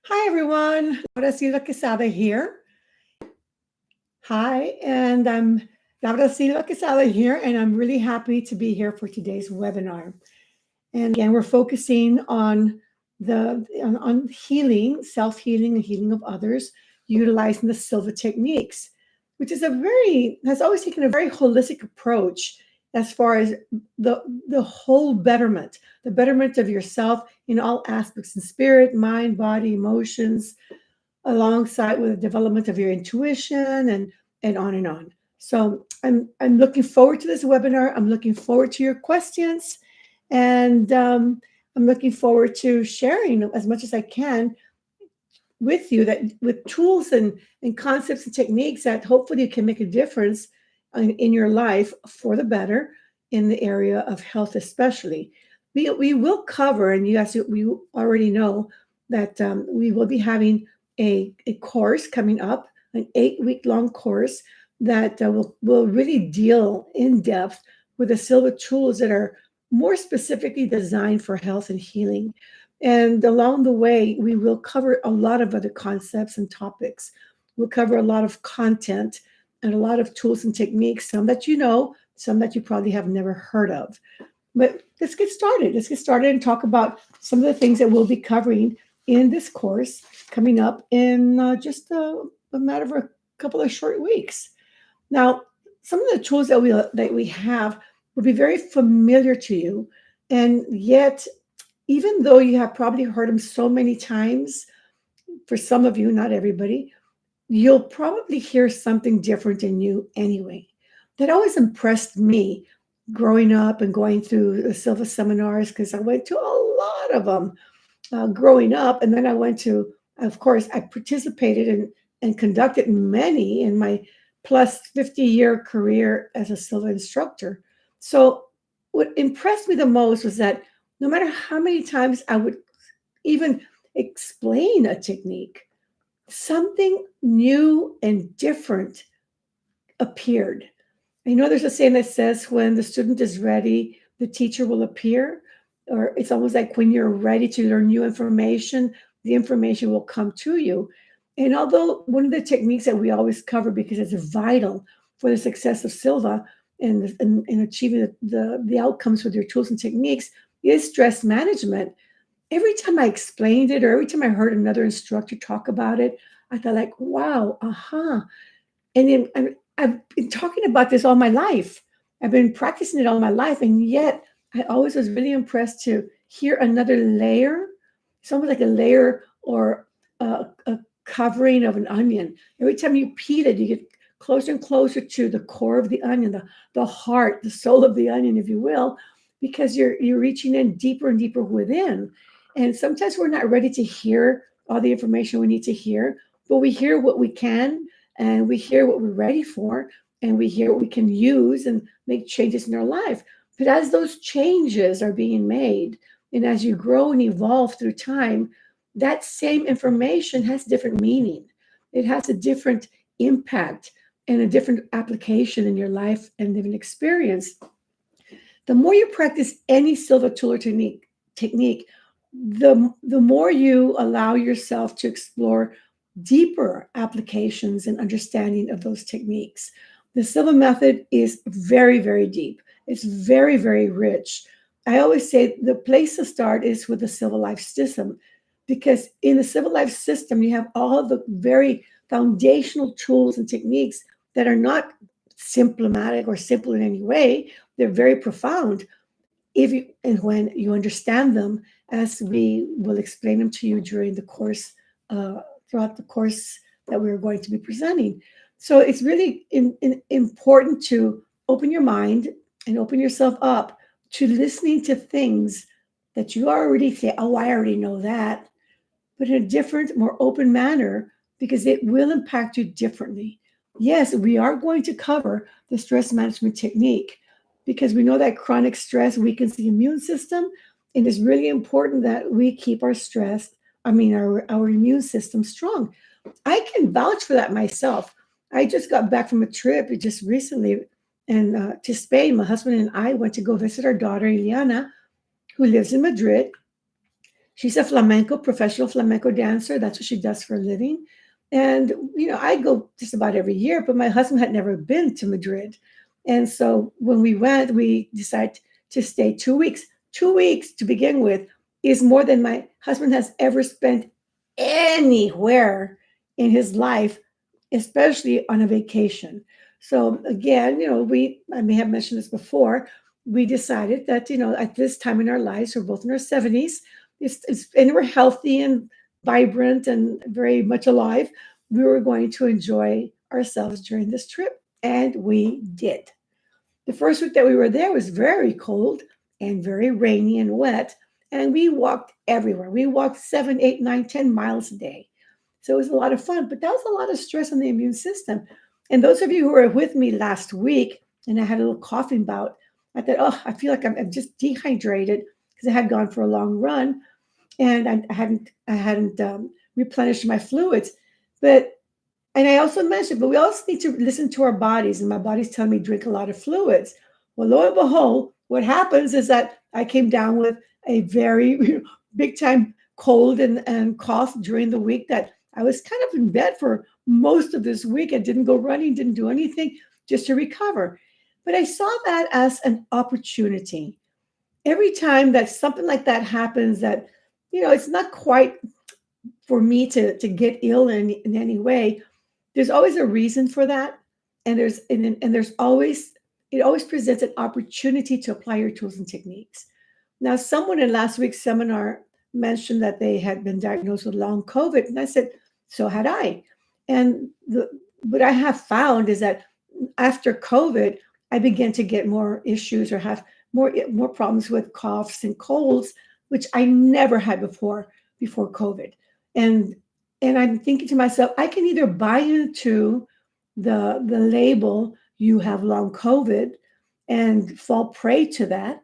Hi, everyone. Silva Quesada here. Hi, and I'm Laura Silva Quesada here, and I'm really happy to be here for today's webinar. And again, we're focusing on on healing, self-healing, and healing of others, utilizing the Silva techniques, which is has always taken a very holistic approach as far as the whole betterment, the betterment of yourself in all aspects in spirit, mind, body, emotions, alongside with the development of your intuition and on and on. So I'm looking forward to this webinar. I'm looking forward to your questions, and I'm looking forward to sharing as much as I can with you that with tools and concepts and techniques that hopefully can make a difference in your life for the better in the area of health, especially. We will cover, and yes, we already know that we will be having a course coming up, an 8-week long course that will really deal in depth with the Silva tools that are more specifically designed for health and healing. And along the way, we will cover a lot of other concepts and topics. We'll cover a lot of content and a lot of tools and techniques, some that you know, some that you probably have never heard of. But let's get started. Let's get started and talk about some of the things that we'll be covering in this course coming up in just a matter of a couple of short weeks. Now, some of the tools that we have will be very familiar to you, and yet even though you have probably heard them so many times, for some of you, not everybody, you'll probably hear something different in you anyway. That always impressed me growing up and going through the Silva seminars because I went to a lot of them growing up. And then I went to, of course, I participated in and conducted many in my plus 50-year career as a Silva instructor. So what impressed me the most was that no matter how many times I would even explain a technique, something new and different appeared. I know there's a saying that says when the student is ready, the teacher will appear, or it's almost like when you're ready to learn new information, the information will come to you. And although one of the techniques that we always cover because it's vital for the success of Silva and achieving the outcomes with your tools and techniques is stress management. Every time I explained it or every time I heard another instructor talk about it, I thought like, wow, and then I've been talking about this all my life. I've been practicing it all my life. And yet I always was really impressed to hear another layer. It's almost like a layer or a covering of an onion. Every time you peel it, you get closer and closer to the core of the onion, the heart, the soul of the onion, if you will, because you're reaching in deeper and deeper within. And sometimes we're not ready to hear all the information we need to hear, but we hear what we can and we hear what we're ready for and we hear what we can use and make changes in our life. But as those changes are being made and as you grow and evolve through time, that same information has different meaning. It has a different impact and a different application in your life and living experience. The more you practice any Silva tool or technique, the more you allow yourself to explore deeper applications and understanding of those techniques. The Silva method is very, very deep. It's very, very rich. I always say the place to start is with the Silva life system because in the Silva life system, you have all of the very foundational tools and techniques that are not symptomatic or simple in any way. They're very profound if you and when you understand them, as we will explain them to you during the course, throughout the course that we're going to be presenting. So it's really important to open your mind and open yourself up to listening to things that you already say, oh, I already know that, but in a different, more open manner, because it will impact you differently. Yes, we are going to cover the stress management technique because we know that chronic stress weakens the immune system. And it's really important that we keep our immune system strong. I can vouch for that myself. I just got back from a trip just recently and to Spain. My husband and I went to go visit our daughter, Ileana, who lives in Madrid. She's a flamenco, professional flamenco dancer. That's what she does for a living. And, I go just about every year, but my husband had never been to Madrid. And so when we went, we decided to stay 2 weeks. 2 weeks to begin with is more than my husband has ever spent anywhere in his life, especially on a vacation. So again, I may have mentioned this before, we decided that, at this time in our lives, we're both in our 70s, and we're healthy and vibrant and very much alive. We were going to enjoy ourselves during this trip, and we did. The first week that we were there was very cold and very rainy and wet, and we walked everywhere. We walked 7, 8, 9, 10 miles a day. So it was a lot of fun, but that was a lot of stress on the immune system. And those of you who were with me last week, and I had a little coughing bout, I thought, oh, I feel like I'm just dehydrated because I had gone for a long run, and I hadn't replenished my fluids. But and I also mentioned, but we also need to listen to our bodies, and my body's telling me drink a lot of fluids. Well, lo and behold, what happens is that I came down with a very big time cold and cough during the week that I was kind of in bed for most of this week. I didn't go running, didn't do anything just to recover. But I saw that as an opportunity. Every time that something like that happens, that, it's not quite for me to get ill in any way, there's always a reason for that. And there's always, it always presents an opportunity to apply your tools and techniques. Now, someone in last week's seminar mentioned that they had been diagnosed with long COVID, and I said, so had I. And what I have found is that after COVID, I began to get more issues or have more problems with coughs and colds, which I never had before COVID. And and I'm thinking to myself, I can either buy into the label, you have long COVID, and fall prey to that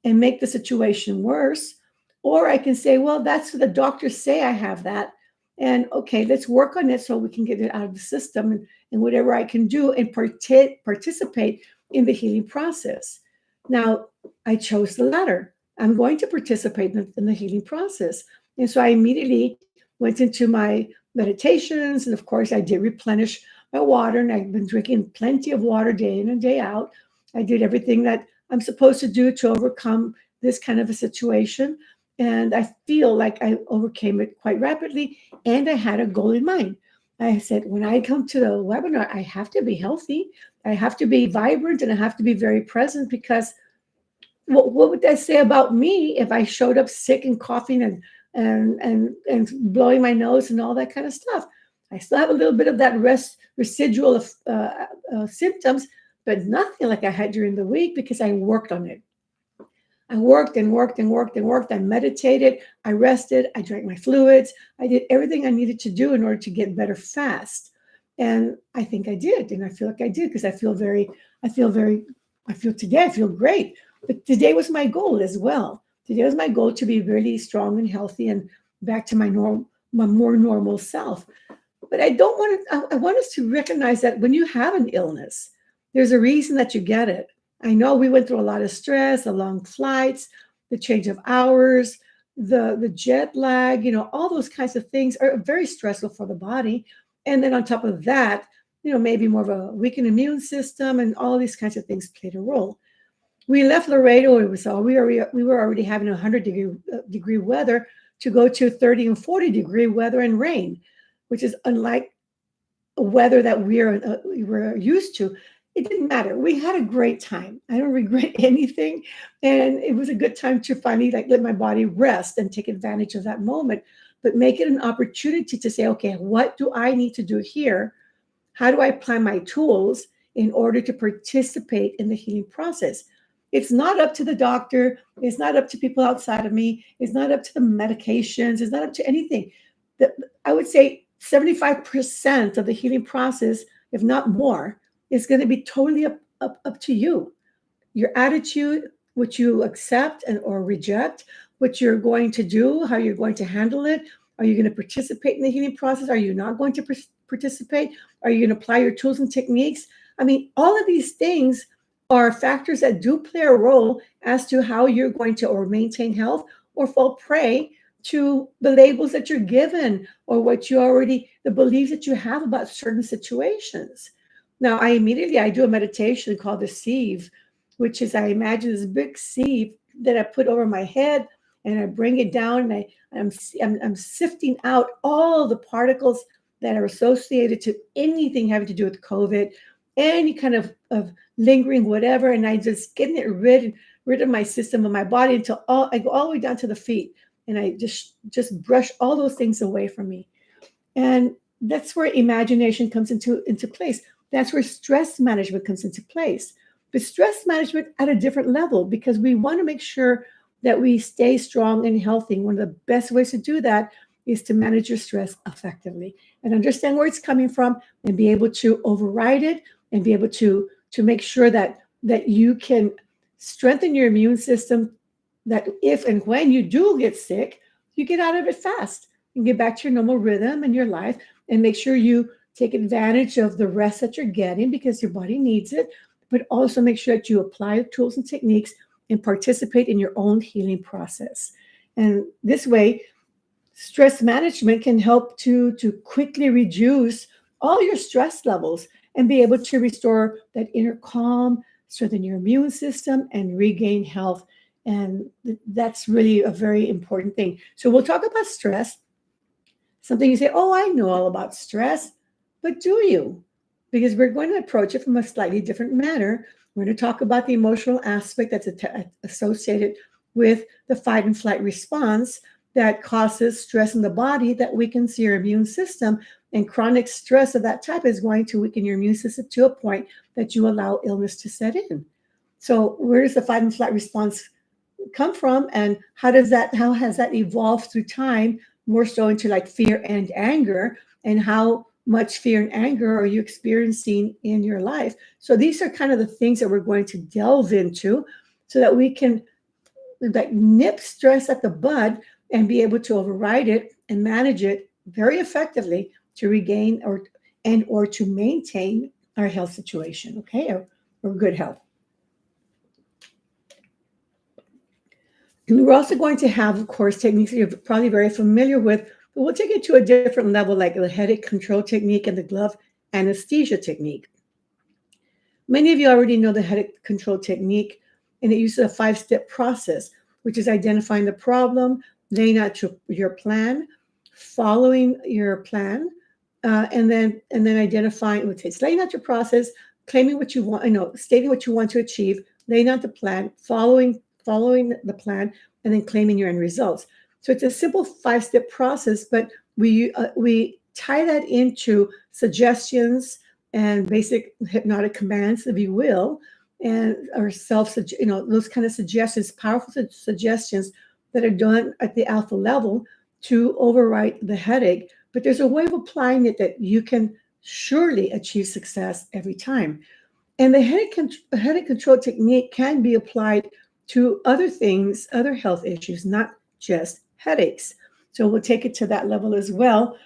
and make the situation worse. Or I can say, well, that's what the doctors say I have that. And okay, let's work on it so we can get it out of the system, and whatever I can do and participate in the healing process. Now, I chose the latter. I'm going to participate in the healing process. And so I immediately went into my meditations. And of course, I did replenish my water, and I've been drinking plenty of water day in and day out. I did everything that I'm supposed to do to overcome this kind of a situation. And I feel like I overcame it quite rapidly. And I had a goal in mind. I said, when I come to the webinar, I have to be healthy, I have to be vibrant, and I have to be very present, because what would that say about me if I showed up sick and coughing and blowing my nose and all that kind of stuff? I still have a little bit of that residual of symptoms, but nothing like I had during the week, because I worked on it. I worked and worked and worked and worked. I meditated, I rested, I drank my fluids. I did everything I needed to do in order to get better fast. And I think I did. And I feel like I did, because I feel today, I feel great. But today was my goal as well. Today was my goal to be really strong and healthy and back to my more normal self. But I want us to recognize that when you have an illness, there's a reason that you get it. I know we went through a lot of stress, the long flights, the change of hours, the jet lag, all those kinds of things are very stressful for the body. And then on top of that, maybe more of a weakened immune system, and all these kinds of things played a role. We left Laredo. We were already having 100-degree weather to go to 30 and 40-degree weather and rain, which is unlike weather that we're used to. It didn't matter. We had a great time. I don't regret anything. And it was a good time to finally let my body rest and take advantage of that moment, but make it an opportunity to say, okay, what do I need to do here? How do I apply my tools in order to participate in the healing process? It's not up to the doctor. It's not up to people outside of me. It's not up to the medications. It's not up to anything. I would say 75% of the healing process, if not more, is going to be totally up to you. Your attitude, what you accept or reject, what you're going to do, how you're going to handle it. Are you going to participate in the healing process? Are you not going to participate? Are you going to apply your tools and techniques? I mean, all of these things are factors that do play a role as to how you're going to or maintain health or fall prey to the labels that you're given or what you already, the beliefs that you have about certain situations. Now, I do a meditation called the sieve, which is I imagine this big sieve that I put over my head and I bring it down and I'm sifting out all the particles that are associated to anything having to do with COVID, any kind of lingering whatever, and I just getting it rid of my system of my body until I go all the way down to the feet, and I just brush all those things away from me. And that's where imagination comes into place. That's where stress management comes into place. But stress management at a different level, because we want to make sure that we stay strong and healthy. One of the best ways to do that is to manage your stress effectively and understand where it's coming from and be able to override it and be able to make sure that you can strengthen your immune system, that if and when you do get sick, you get out of it fast and get back to your normal rhythm in your life, and make sure you take advantage of the rest that you're getting because your body needs it, but also make sure that you apply tools and techniques and participate in your own healing process. And this way, stress management can help to quickly reduce all your stress levels and be able to restore that inner calm, strengthen your immune system, and regain health. And that's really a very important thing. So we'll talk about stress. Something you say, oh, I know all about stress, but do you? Because we're going to approach it from a slightly different manner. We're going to talk about the emotional aspect that's associated with the fight and flight response that causes stress in the body that weakens your immune system. And chronic stress of that type is going to weaken your immune system to a point that you allow illness to set in. So where does the fight and flight response come from, and how has that evolved through time, more so into like fear and anger, and how much fear and anger are you experiencing in your life? So these are kind of the things that we're going to delve into so that we can like nip stress at the bud and be able to override it and manage it very effectively to regain or to maintain our health situation, okay, or good health. And we're also going to have, of course, techniques that you're probably very familiar with, but we'll take it to a different level, like the headache control technique and the glove anesthesia technique. Many of you already know the headache control technique, and it uses a 5-step process, which is identifying the problem, laying out your plan, following your plan, and then identifying. It's laying out your process, claiming what you want, stating what you want to achieve, laying out the plan, following the plan, and then claiming your end results. So it's a simple 5-step process, but we tie that into suggestions and basic hypnotic commands, if you will, and or those kind of suggestions, powerful suggestions that are done at the alpha level to overwrite the headache. But there's a way of applying it that you can surely achieve success every time. And the headache control technique can be applied to other things, other health issues, not just headaches. So we'll take it to that level as well.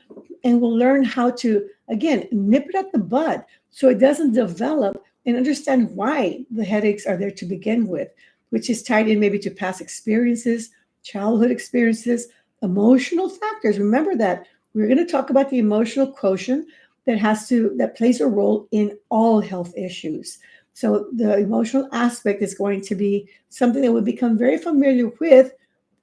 And we'll learn how to, again, nip it at the bud so it doesn't develop, and understand why the headaches are there to begin with, which is tied in maybe to past experiences, childhood experiences, emotional factors. Remember that we're going to talk about the emotional quotient that plays a role in all health issues. So the emotional aspect is going to be something that we become very familiar with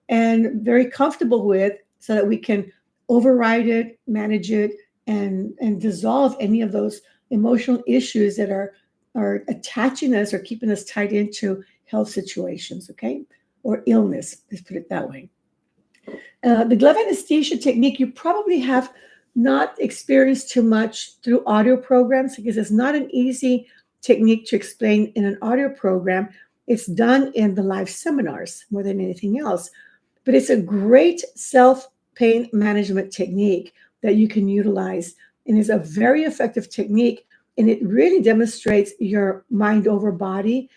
and very comfortable with, so that we can override it, manage it, and dissolve any of those emotional issues that are attaching us or keeping us tied into health situations, okay? Or illness, let's put it that way. The glove anesthesia technique, you probably have not experienced too much through audio programs, because it's not an easy technique to explain in an audio program. It's done in the live seminars more than anything else. But it's a great self-pain management technique that you can utilize, and is a very effective technique. And it really demonstrates your mind over body,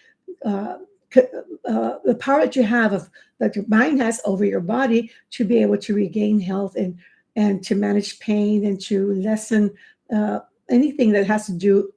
the power that you have that your mind has over your body to be able to regain health and to manage pain and to lessen anything that has to do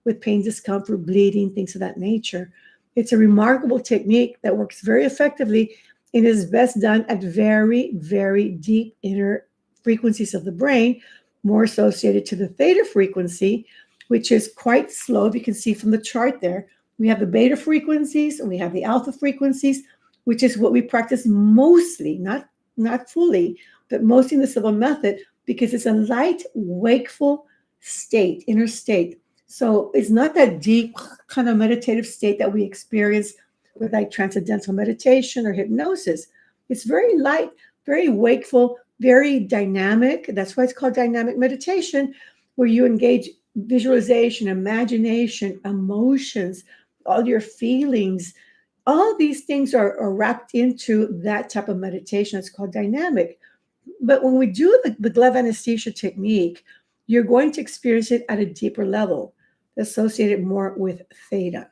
with pain, discomfort, bleeding, things of that nature. It's a remarkable technique that works very effectively. It is best done at very, very deep inner frequencies of the brain, more associated to the theta frequency, which is quite slow. If you can see from the chart there, we have the beta frequencies and we have the alpha frequencies, which is what we practice mostly, not fully, but mostly in the Silva method, because it's a light, wakeful state, inner state. So it's not that deep kind of meditative state that we experience with like transcendental meditation or hypnosis. It's very light, very wakeful, very dynamic. That's why it's called dynamic meditation, where you engage visualization, imagination, emotions, all your feelings. All these things are wrapped into that type of meditation. It's called dynamic. But when we do the glove anesthesia technique, you're going to experience it at a deeper level, associated more with theta.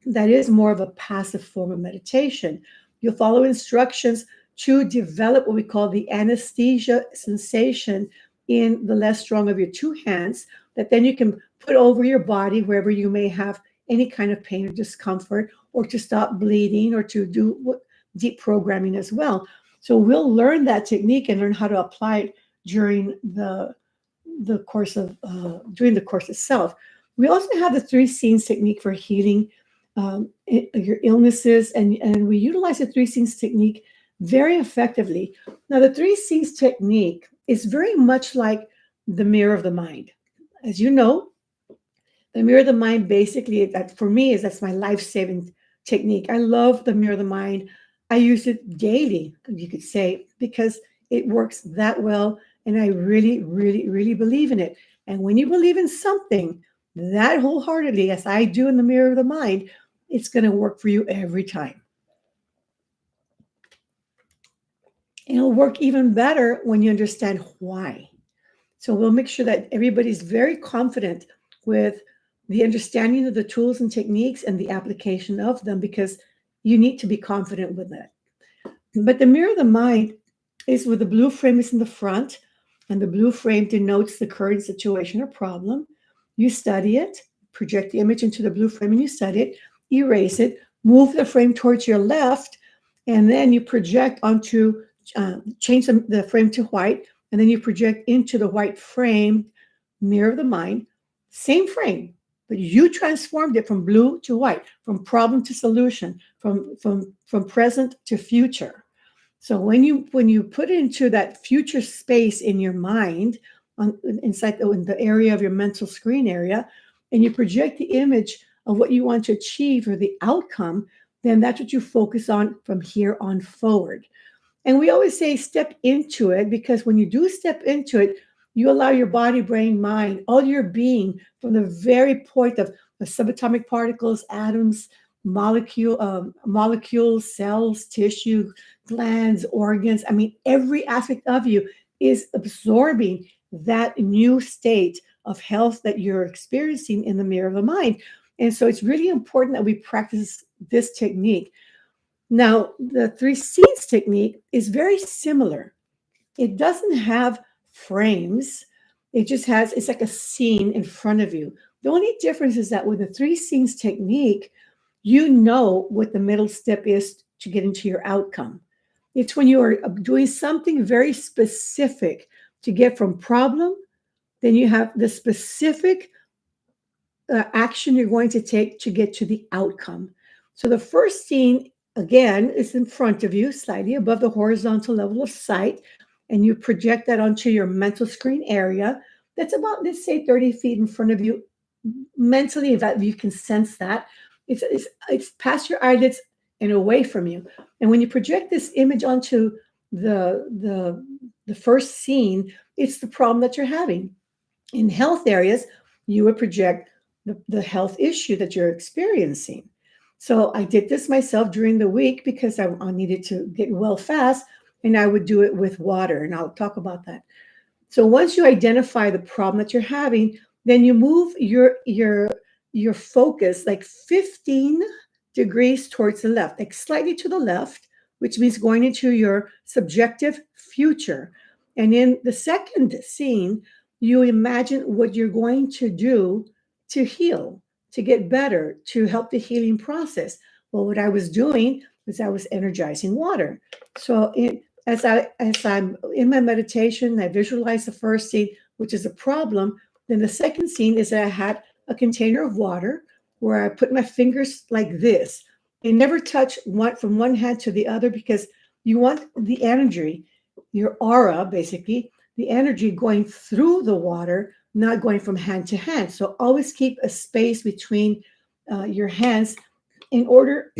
That is more of a passive form of meditation. You'll follow instructions to develop what we call the anesthesia sensation in the less strong of your two hands, that then you can put over your body wherever you may have any kind of pain or discomfort, or to stop bleeding, or to do deep programming as well. So we'll learn that technique and learn how to apply it during the course of during the course itself. We also have the three scenes technique for healing your illnesses, and we utilize the three scenes technique very effectively. Now, the three scenes technique is very much like the mirror of the mind. As you know, the mirror of the mind basically, that for me, is that's my life-saving technique. I love the mirror of the mind. I use it daily, you could say, because it works that well, and I really, really, really believe in it. And when you believe in something that wholeheartedly, as I do in the mirror of the mind, it's going to work for you every time. And it'll work even better when you understand why. So we'll make sure that everybody's very confident with the understanding of the tools and techniques and the application of them, because you need to be confident with that. But the mirror of the mind is where the blue frame is in the front, and the blue frame denotes the current situation or problem. You study it, project the image into the blue frame, and you study it, erase it, move the frame towards your left, and then you project onto, change the frame to white, and then you project into the white frame, mirror of the mind, same frame, but you transformed it from blue to white, from problem to solution, from present to future. So when you put it into that future space in your mind, inside in the area of your mental screen area, and you project the image of what you want to achieve or the outcome, then that's what you focus on from here on forward. And we always say step into it, because when you do step into it, you allow your body, brain, mind, all your being, from the very point of the subatomic particles, atoms, molecules, cells, tissue, glands, organs. I mean, every aspect of you is absorbing that new state of health that you're experiencing in the mirror of the mind. And so it's really important that we practice this technique. Now, the three C's technique is very similar. It doesn't have frames. It just has, it's like a scene in front of you. The only difference is that with the three scenes technique, you know what the middle step is to get into your outcome. It's when you are doing something very specific to get from problem, then you have the specific action you're going to take to get to the outcome. So the first scene, again, is in front of you, slightly above the horizontal level of sight, and you project that onto your mental screen area. That's about, let's say, 30 feet in front of you. Mentally, if you can sense that, it's past your eyelids and away from you. And when you project this image onto the first scene, it's the problem that you're having. In health areas, you would project the health issue that you're experiencing. So I did this myself during the week because I needed to get well fast, and I would do it with water, and I'll talk about that. So once you identify the problem that you're having, then you move your focus like 15 degrees towards the left, like slightly to the left, which means going into your subjective future. And in the second scene, you imagine what you're going to do to heal, to get better, to help the healing process. Well, what I was doing because I was energizing water. So as I'm in my meditation, I visualize the first scene, which is a problem. Then the second scene is that I had a container of water where I put my fingers like this. They never touch one from one hand to the other because you want the energy, your aura, basically, the energy going through the water, not going from hand to hand. So always keep a space between your hands in order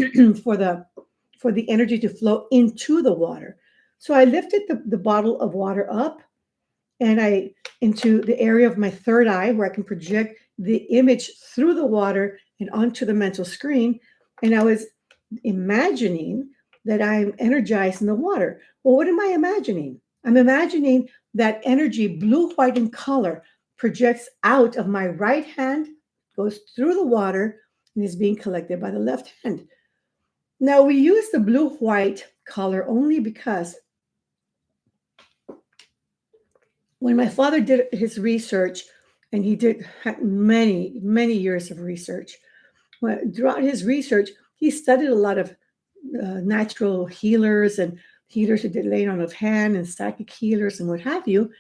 for the energy to flow into the water. So I lifted the bottle of water up and I into the area of my third eye where I can project the image through the water and onto the mental screen. And I was imagining that I'm energized in the water. Well, what am I imagining? I'm imagining that energy, blue, white, and color, projects out of my right hand, goes through the water, and is being collected by the left hand. Now, we use the blue white color only because when my father did his research, and he did many, many years of research, throughout his research, he studied a lot of natural healers and healers who did laying on of hand and psychic healers and what have you.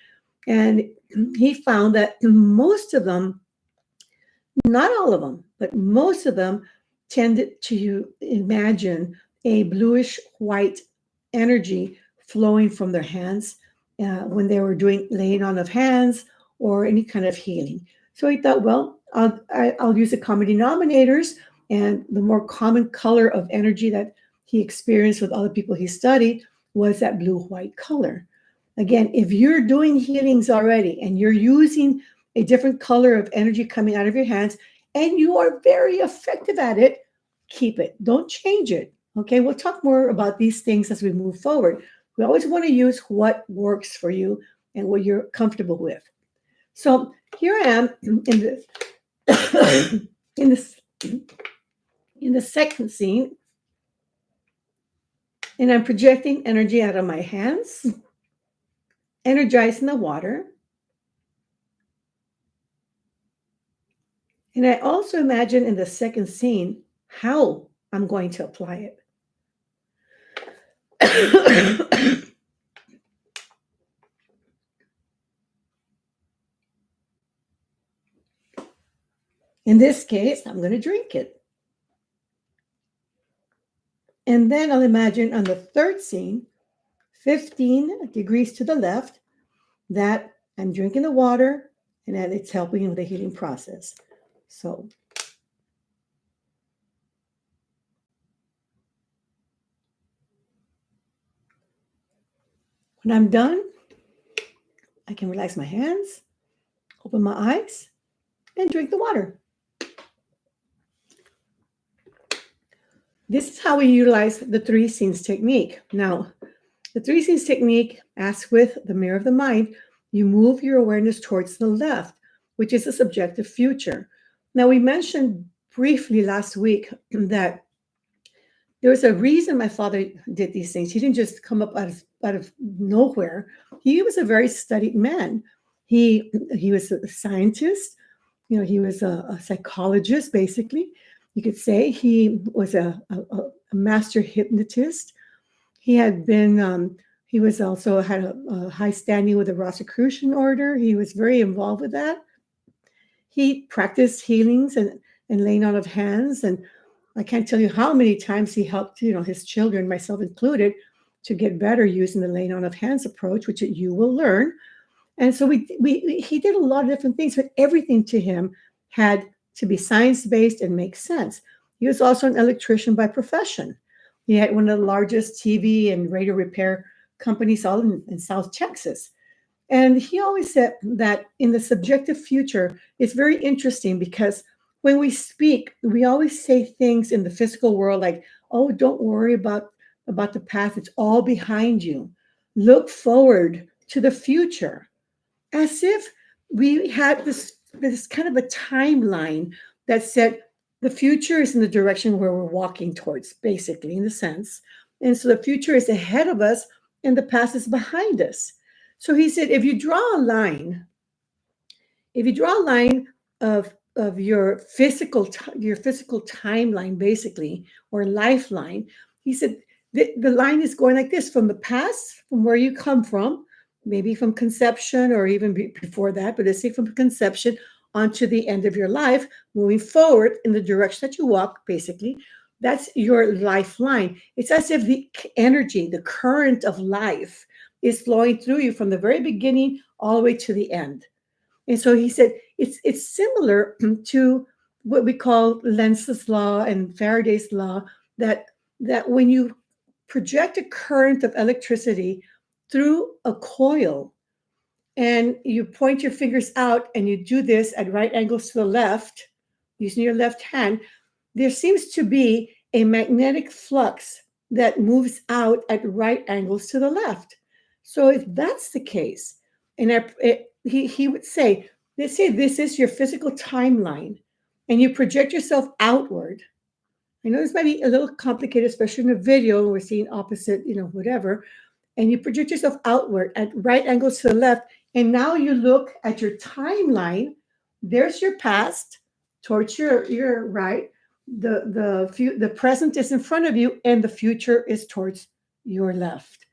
And he found that most of them, not all of them, but most of them tended to imagine a bluish white energy flowing from their hands when they were doing laying on of hands or any kind of healing. So he thought, well, I'll use the common denominators, and the more common color of energy that he experienced with other people he studied was that blue-white color. Again, if you're doing healings already and you're using a different color of energy coming out of your hands and you are very effective at it, keep it. Don't change it. Okay, we'll talk more about these things as we move forward. We always want to use what works for you and what you're comfortable with. So here I am in the in this in the second scene, and I'm projecting energy out of my hands, energizing the water. And I also imagine in the second scene how I'm going to apply it. In this case, I'm going to drink it. And then I'll imagine on the third scene, 15 degrees to the left, that I'm drinking the water and that it's helping with the healing process. So when I'm done, I can relax my hands, open my eyes, and drink the water. This is how we utilize the three scenes technique. Now, the three scenes technique, as with the mirror of the mind, you move your awareness towards the left, which is the subjective future. Now, we mentioned briefly last week that there was a reason my father did these things. He didn't just come up out of nowhere. He was a very studied man. He was a scientist. You know, he was a psychologist, basically. You could say he was a master hypnotist. He had been, he was also had a high standing with the Rosicrucian order. He was very involved with that. He practiced healings and laying on of hands. And I can't tell you how many times he helped, his children, myself included, to get better using the laying on of hands approach, which you will learn. And so he did a lot of different things, but everything to him had to be science-based and make sense. He was also an electrician by profession. He had one of the largest TV and radio repair companies all in South Texas. And he always said that in the subjective future, it's very interesting because when we speak, we always say things in the physical world like, oh, don't worry about the past. It's all behind you. Look forward to the future. As if we had this kind of a timeline that said the future is in the direction where we're walking towards, basically, in a sense. And so the future is ahead of us and the past is behind us. So he said, if you draw a line of your physical timeline, basically, or lifeline, He said the line is going like this from the past, from where you come from, maybe from conception or even before that, but let's say from conception onto the end of your life, moving forward in the direction that you walk, basically. That's your lifeline. It's as if the energy, the current of life is flowing through you from the very beginning all the way to the end. And so he said it's similar to what we call Lenz's law and Faraday's law, that when you project a current of electricity through a coil and you point your fingers out and you do this at right angles to the left using your left hand, there seems to be a magnetic flux that moves out at right angles to the left. So if that's the case, and he would say, they say this is your physical timeline, and you project yourself outward. I know this might be a little complicated, especially in a video when we're seeing opposite, whatever. And you project yourself outward at right angles to the left. And now you look at your timeline. There's your past towards your right. The present is in front of you, and the future is towards your left.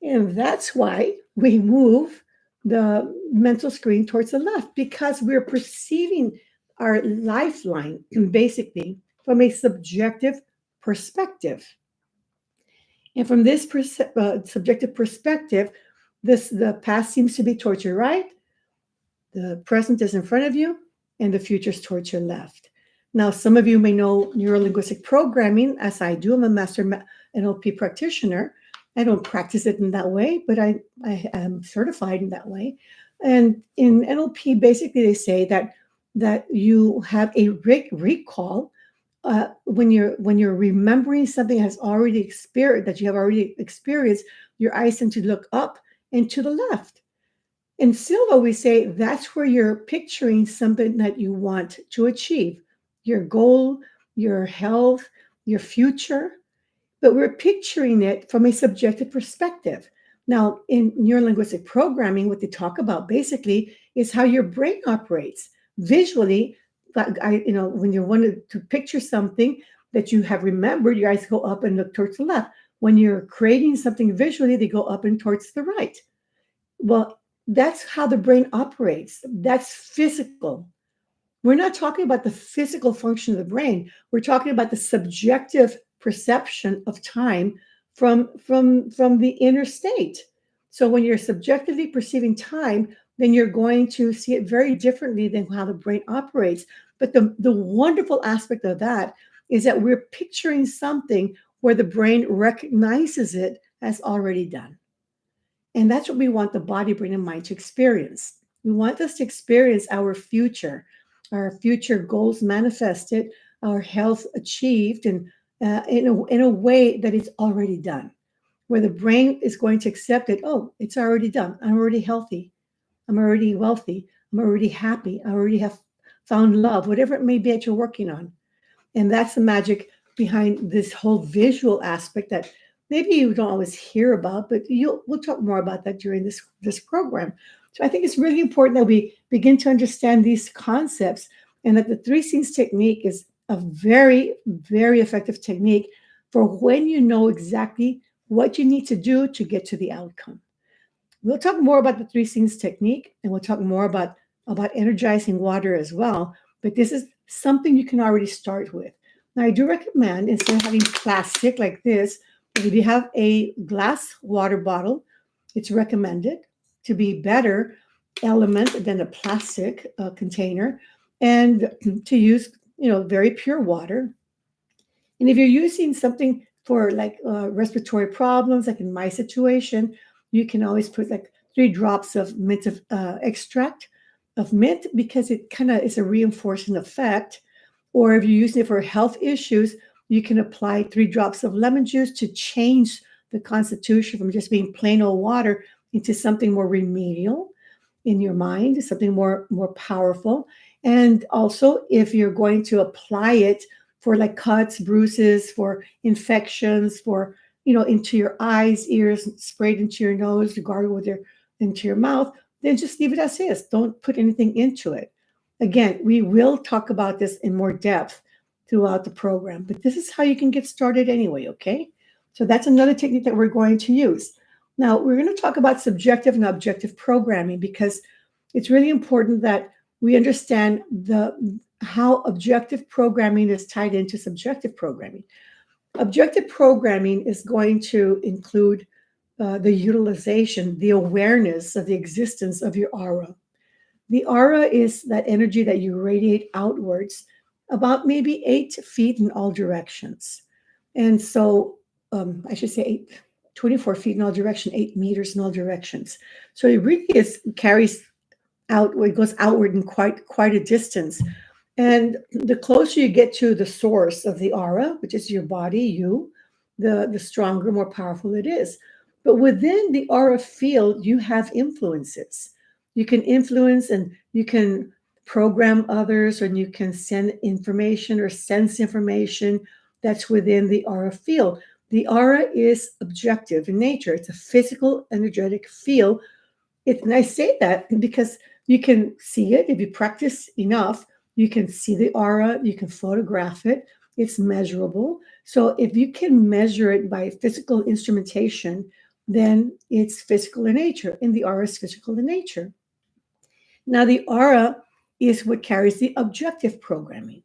And that's why we move the mental screen towards the left, because we're perceiving our lifeline basically from a subjective perspective. And from this subjective perspective, the past seems to be towards your right, the present is in front of you, and the future is towards your left. Now, some of you may know neurolinguistic programming, as I do. I'm a master NLP practitioner. I don't practice it in that way, but I am certified in that way. And in NLP, basically, they say that you have a recall when you're remembering something has already experienced, that you have already experienced. Your eyes tend to look up and to the left. In Silva, we say that's where you're picturing something that you want to achieve, your goal, your health, your future, but we're picturing it from a subjective perspective. Now, in neurolinguistic programming, what they talk about basically is how your brain operates visually. When you wanted to picture something that you have remembered, your eyes go up and look towards the left. When you're creating something visually, they go up and towards the right. Well, that's how the brain operates. That's physical. We're not talking about the physical function of the brain. We're talking about the subjective perception of time from the inner state. So when you're subjectively perceiving time, then you're going to see it very differently than how the brain operates. But the wonderful aspect of that is that we're picturing something where the brain recognizes it as already done. And that's what we want the body, brain, and mind to experience. We want us to experience our future goals manifested, our health achieved, and in a way that it's already done, where the brain is going to accept it. Oh, it's already done. I'm already healthy. I'm already wealthy. I'm already happy. I already have found love, whatever it may be that you're working on. And that's the magic behind this whole visual aspect that maybe you don't always hear about, but we'll talk more about that during this program. So I think it's really important that we begin to understand these concepts, and that the three scenes technique is a very, very effective technique for when you know exactly what you need to do to get to the outcome. We'll talk more about the three scenes technique, and we'll talk more about energizing water as well. But this is something you can already start with. Now, I do recommend, instead of having plastic like this, if you have a glass water bottle, it's recommended to be better element than a plastic container, and to use very pure water. And if you're using something for like respiratory problems, like in my situation, you can always put like 3 drops of mint extract of mint, because it kind of is a reinforcing effect. Or if you're using it for health issues, you can apply 3 drops of lemon juice to change the constitution from just being plain old water into something more remedial in your mind, something more powerful. And also, if you're going to apply it for like cuts, bruises, for infections, for into your eyes, ears, sprayed into your nose, to gargle with into your mouth, then just leave it as is. Don't put anything into it. Again, we will talk about this in more depth throughout the program. But this is how you can get started anyway, okay? So that's another technique that we're going to use. Now, we're going to talk about subjective and objective programming because it's really important that we understand how objective programming is tied into subjective programming. Objective programming is going to include the utilization, the awareness of the existence of your aura. The aura is that energy that you radiate outwards about maybe 8 feet in all directions. And so I should say 24 feet in all directions, 8 meters in all directions. So it really carries out, it goes outward in quite a distance. And the closer you get to the source of the aura, which is your body, the stronger, more powerful it is. But within the aura field, you have influences. You can influence and you can program others, and you can send information or sense information that's within the aura field. The aura is objective in nature. It's a physical, energetic field. And I say that because you can see it if you practice enough. You can see the aura, you can photograph it, it's measurable. So if you can measure it by physical instrumentation, then it's physical in nature, and the aura is physical in nature. Now, the aura is what carries the objective programming.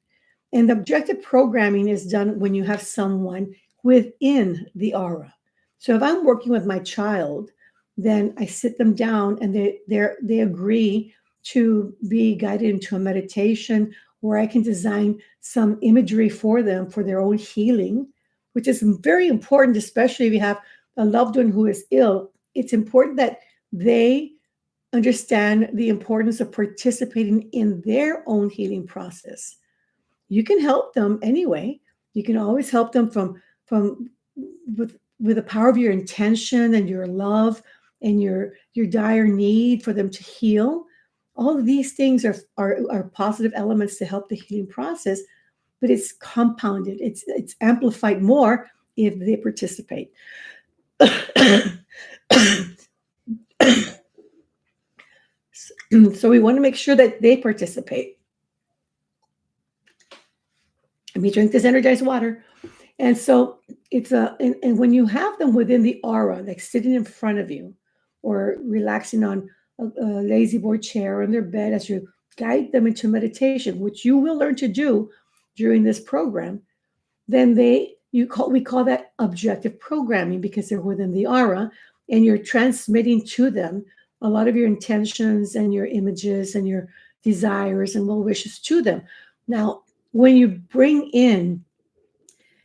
And the objective programming is done when you have someone within the aura. So if I'm working with my child, then I sit them down and they agree to be guided into a meditation where I can design some imagery for them for their own healing, which is very important, especially if you have a loved one who is ill. It's important that they understand the importance of participating in their own healing process. You can help them anyway. You can always help them from with the power of your intention and your love and your dire need for them to heal. All of these things are positive elements to help the healing process, but it's compounded. It's amplified more if they participate. So we want to make sure that they participate. Let me drink this energized water. And so and when you have them within the aura, like sitting in front of you or relaxing on a lazy boy chair or in their bed as you guide them into meditation, which you will learn to do during this program, then we call that objective programming because they're within the aura and you're transmitting to them a lot of your intentions and your images and your desires and well wishes to them. Now, when you bring in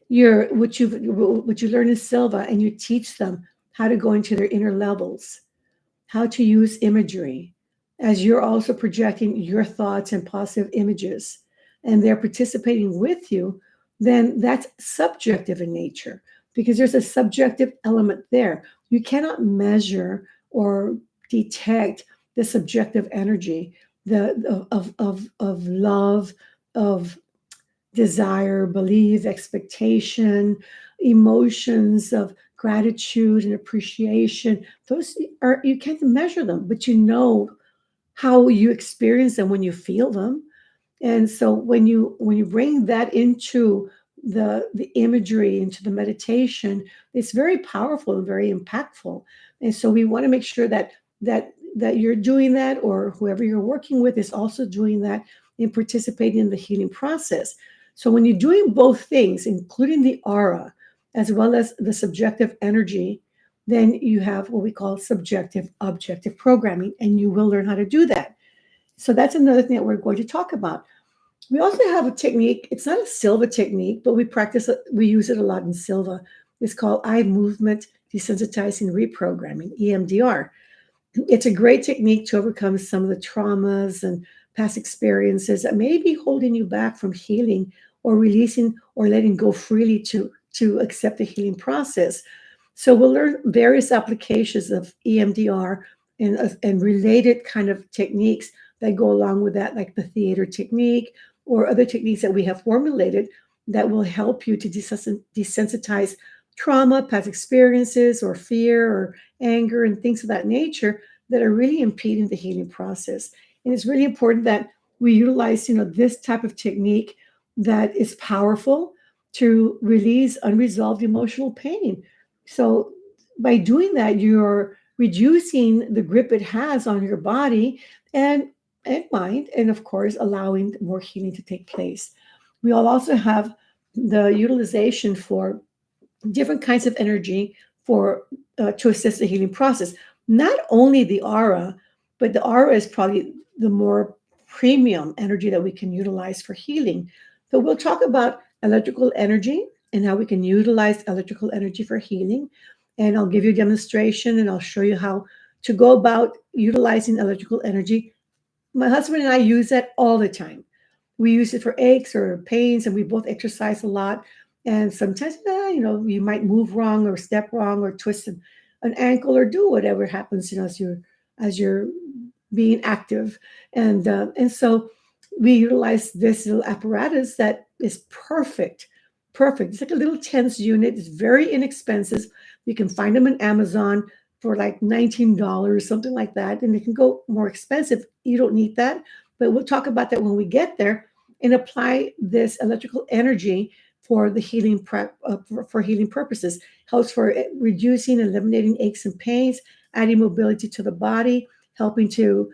what you learn in Silva and you teach them how to go into their inner levels, how to use imagery, as you're also projecting your thoughts and positive images, and they're participating with you, then that's subjective in nature because there's a subjective element there. You cannot measure or detect the subjective energy of love, of desire, belief, expectation, emotions of gratitude and appreciation. Those are, you can't measure them, but you know how you experience them when you feel them. And so when you bring that into the imagery, into the meditation, it's very powerful and very impactful. And so we want to make sure that you're doing that, or whoever you're working with is also doing that and participating in the healing process. So when you're doing both things, including the aura as well as the subjective energy, then you have what we call subjective objective programming, and you will learn how to do that. So that's another thing that we're going to talk about. We also have a technique. It's not a Silva technique, but we use it a lot in Silva. It's called eye movement desensitizing reprogramming, EMDR. It's a great technique to overcome some of the traumas and past experiences that may be holding you back from healing or releasing or letting go freely to accept the healing process. So we'll learn various applications of EMDR and related kind of techniques that go along with that, like the theater technique or other techniques that we have formulated that will help you to desensitize trauma, past experiences, or fear, or anger, and things of that nature that are really impeding the healing process. And it's really important that we utilize, this type of technique that is powerful to release unresolved emotional pain. So, by doing that, you're reducing the grip it has on your body and mind, and of course, allowing more healing to take place. We all also have the utilization for different kinds of energy for to assist the healing process. Not only the aura, but the aura is probably the more premium energy that we can utilize for healing. So we'll talk about electrical energy and how we can utilize electrical energy for healing. And I'll give you a demonstration and I'll show you how to go about utilizing electrical energy. My husband and I use that all the time. We use it for aches or pains, and we both exercise a lot. And sometimes, you might move wrong or step wrong or twist an ankle or do whatever happens, as you're being active. And so we utilize this little apparatus that is perfect. Perfect. It's like a little TENS unit. It's very inexpensive. You can find them on Amazon for like $19, something like that. And it can go more expensive. You don't need that. But we'll talk about that when we get there and apply this electrical energy for the healing for healing purposes. Helps for reducing, eliminating aches and pains, adding mobility to the body, helping to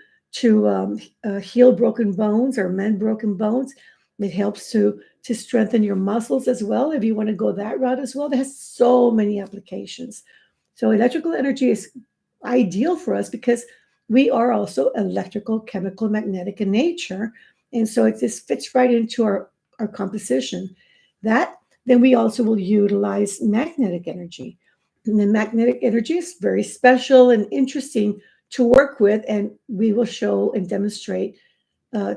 heal broken bones or mend broken bones. It helps to strengthen your muscles as well if you want to go that route as well. It has so many applications. So electrical energy is ideal for us because we are also electrical, chemical, magnetic in nature. And so it just fits right into our composition. That then we also will utilize magnetic energy. And the magnetic energy is very special and interesting to work with. And we will show and demonstrate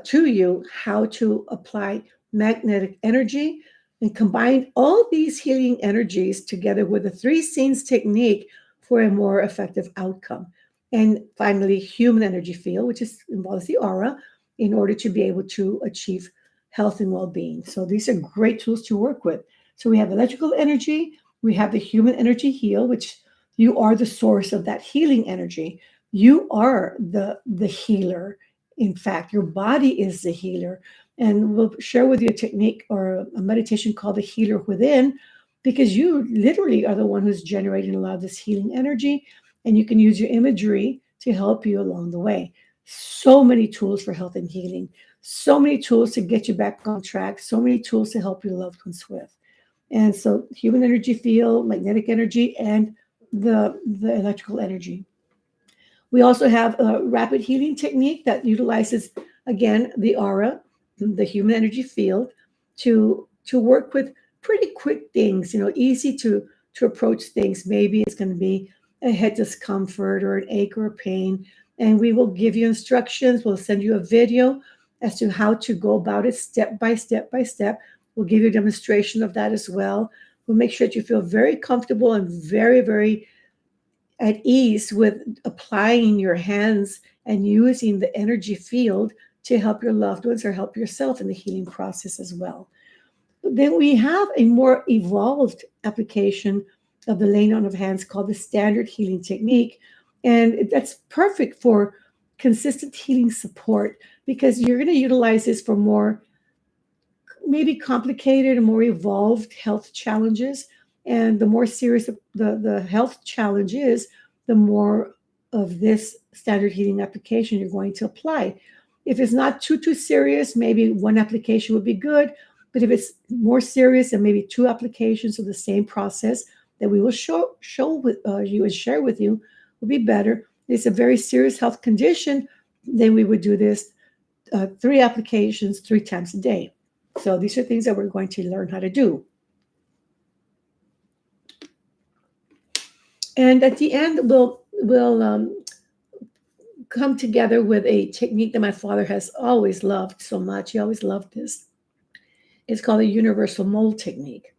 to you how to apply magnetic energy and combine all these healing energies together with a three scenes technique for a more effective outcome. And finally, human energy field, which involves the aura, in order to be able to achieve health and well-being. So these are great tools to work with. So we have electrical energy, we have the human energy heal, which you are the source of that healing energy. You are the healer. In fact, your body is the healer. And we'll share with you a technique or a meditation called the healer within, because you literally are the one who's generating a lot of this healing energy. And you can use your imagery to help you along the way. So many tools for health and healing, so many tools to get you back on track, so many tools to help your loved ones with. And so, human energy field, magnetic energy, and the electrical energy. We also have a rapid healing technique that utilizes, again, the aura, the human energy field, to work with pretty quick things, easy to approach things. Maybe it's going to be a head discomfort or an ache or a pain. And we will give you instructions. We'll send you a video as to how to go about it step by step by step. We'll give you a demonstration of that as well. We'll make sure that you feel very comfortable and very, very at ease with applying your hands and using the energy field to help your loved ones or help yourself in the healing process as well. Then we have a more evolved application of the laying on of hands called the standard healing technique. And that's perfect for consistent healing support because you're going to utilize this for more maybe complicated and more evolved health challenges. And the more serious the health challenge is, the more of this standard healing application you're going to apply. If it's not too serious, maybe one application would be good. But if it's more serious, and maybe two applications of the same process that we will show with you and share with you will be better. If it's a very serious health condition, then we would do this 3 applications 3 times a day. So these are things that we're going to learn how to do. And at the end, we'll come together with a technique that my father has always loved so much. He always loved this. It's called a universal mold technique.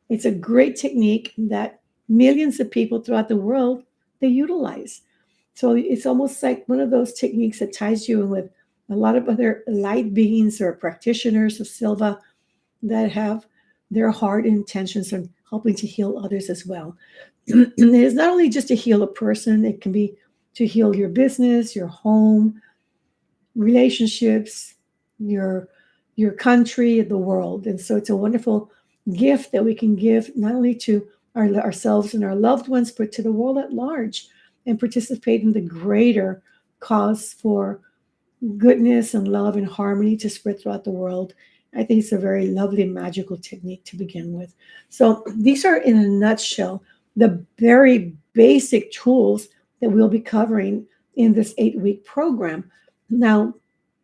It's a great technique that millions of people throughout the world, they utilize. So it's almost like one of those techniques that ties you in with a lot of other light beings or practitioners of Silva that have their heart intentions on helping to heal others as well. It is not only just to heal a person, it can be to heal your business, your home, relationships, your your country, the world. And so it's a wonderful gift that we can give not only to ourselves and our loved ones, but to the world at large and participate in the greater cause for goodness and love and harmony to spread throughout the world. I think it's a very lovely, magical technique to begin with. So, these are in a nutshell the very basic tools that we'll be covering in this 8-week program. Now,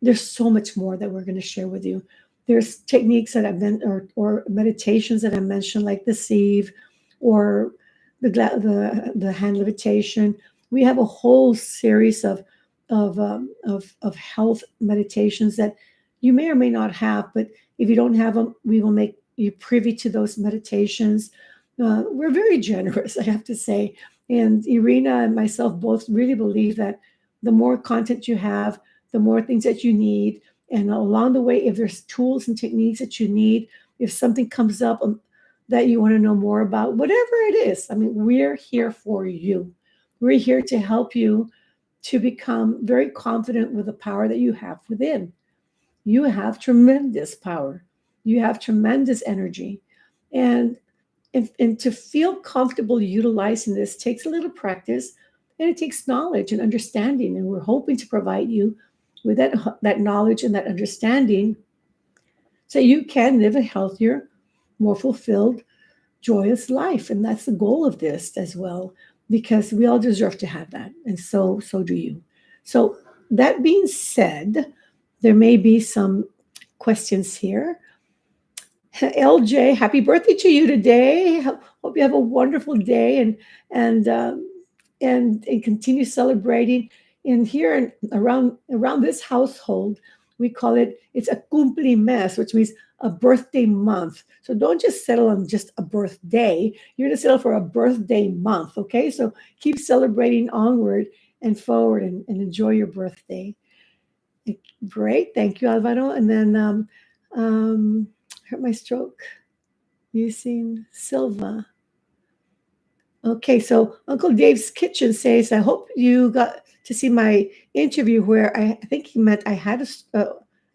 there's so much more that we're going to share with you. There's techniques that I've been, or meditations that I mentioned, like the sieve or the hand levitation. We have a whole series of health meditations that you may or may not have, but if you don't have them, we will make you privy to those meditations. We're very generous, I have to say. And Irina and myself both really believe that the more content you have, the more things that you need. And along the way, if there's tools and techniques that you need, if something comes up that you want to know more about, whatever it is, I mean, we're here for you. We're here to help you to become very confident with the power that you have within. You have tremendous power. You have tremendous energy. And and to feel comfortable utilizing this takes a little practice and it takes knowledge and understanding. And we're hoping to provide you with that knowledge and that understanding so you can live a healthier, more fulfilled, joyous life. And that's the goal of this as well, because we all deserve to have that. And so do you. So that being said, there may be some questions here. LJ, happy birthday to you today. Hope you have a wonderful day and and continue celebrating. In here and around this household, we call it's a cumple mes, which means a birthday month. So don't just settle on just a birthday. You're gonna settle for a birthday month, okay? So keep celebrating onward and forward and enjoy your birthday. Great, thank you, Alvaro. And then hurt my stroke using Silva. Okay, so Uncle Dave's Kitchen says, I hope you got to see my interview where I think he meant I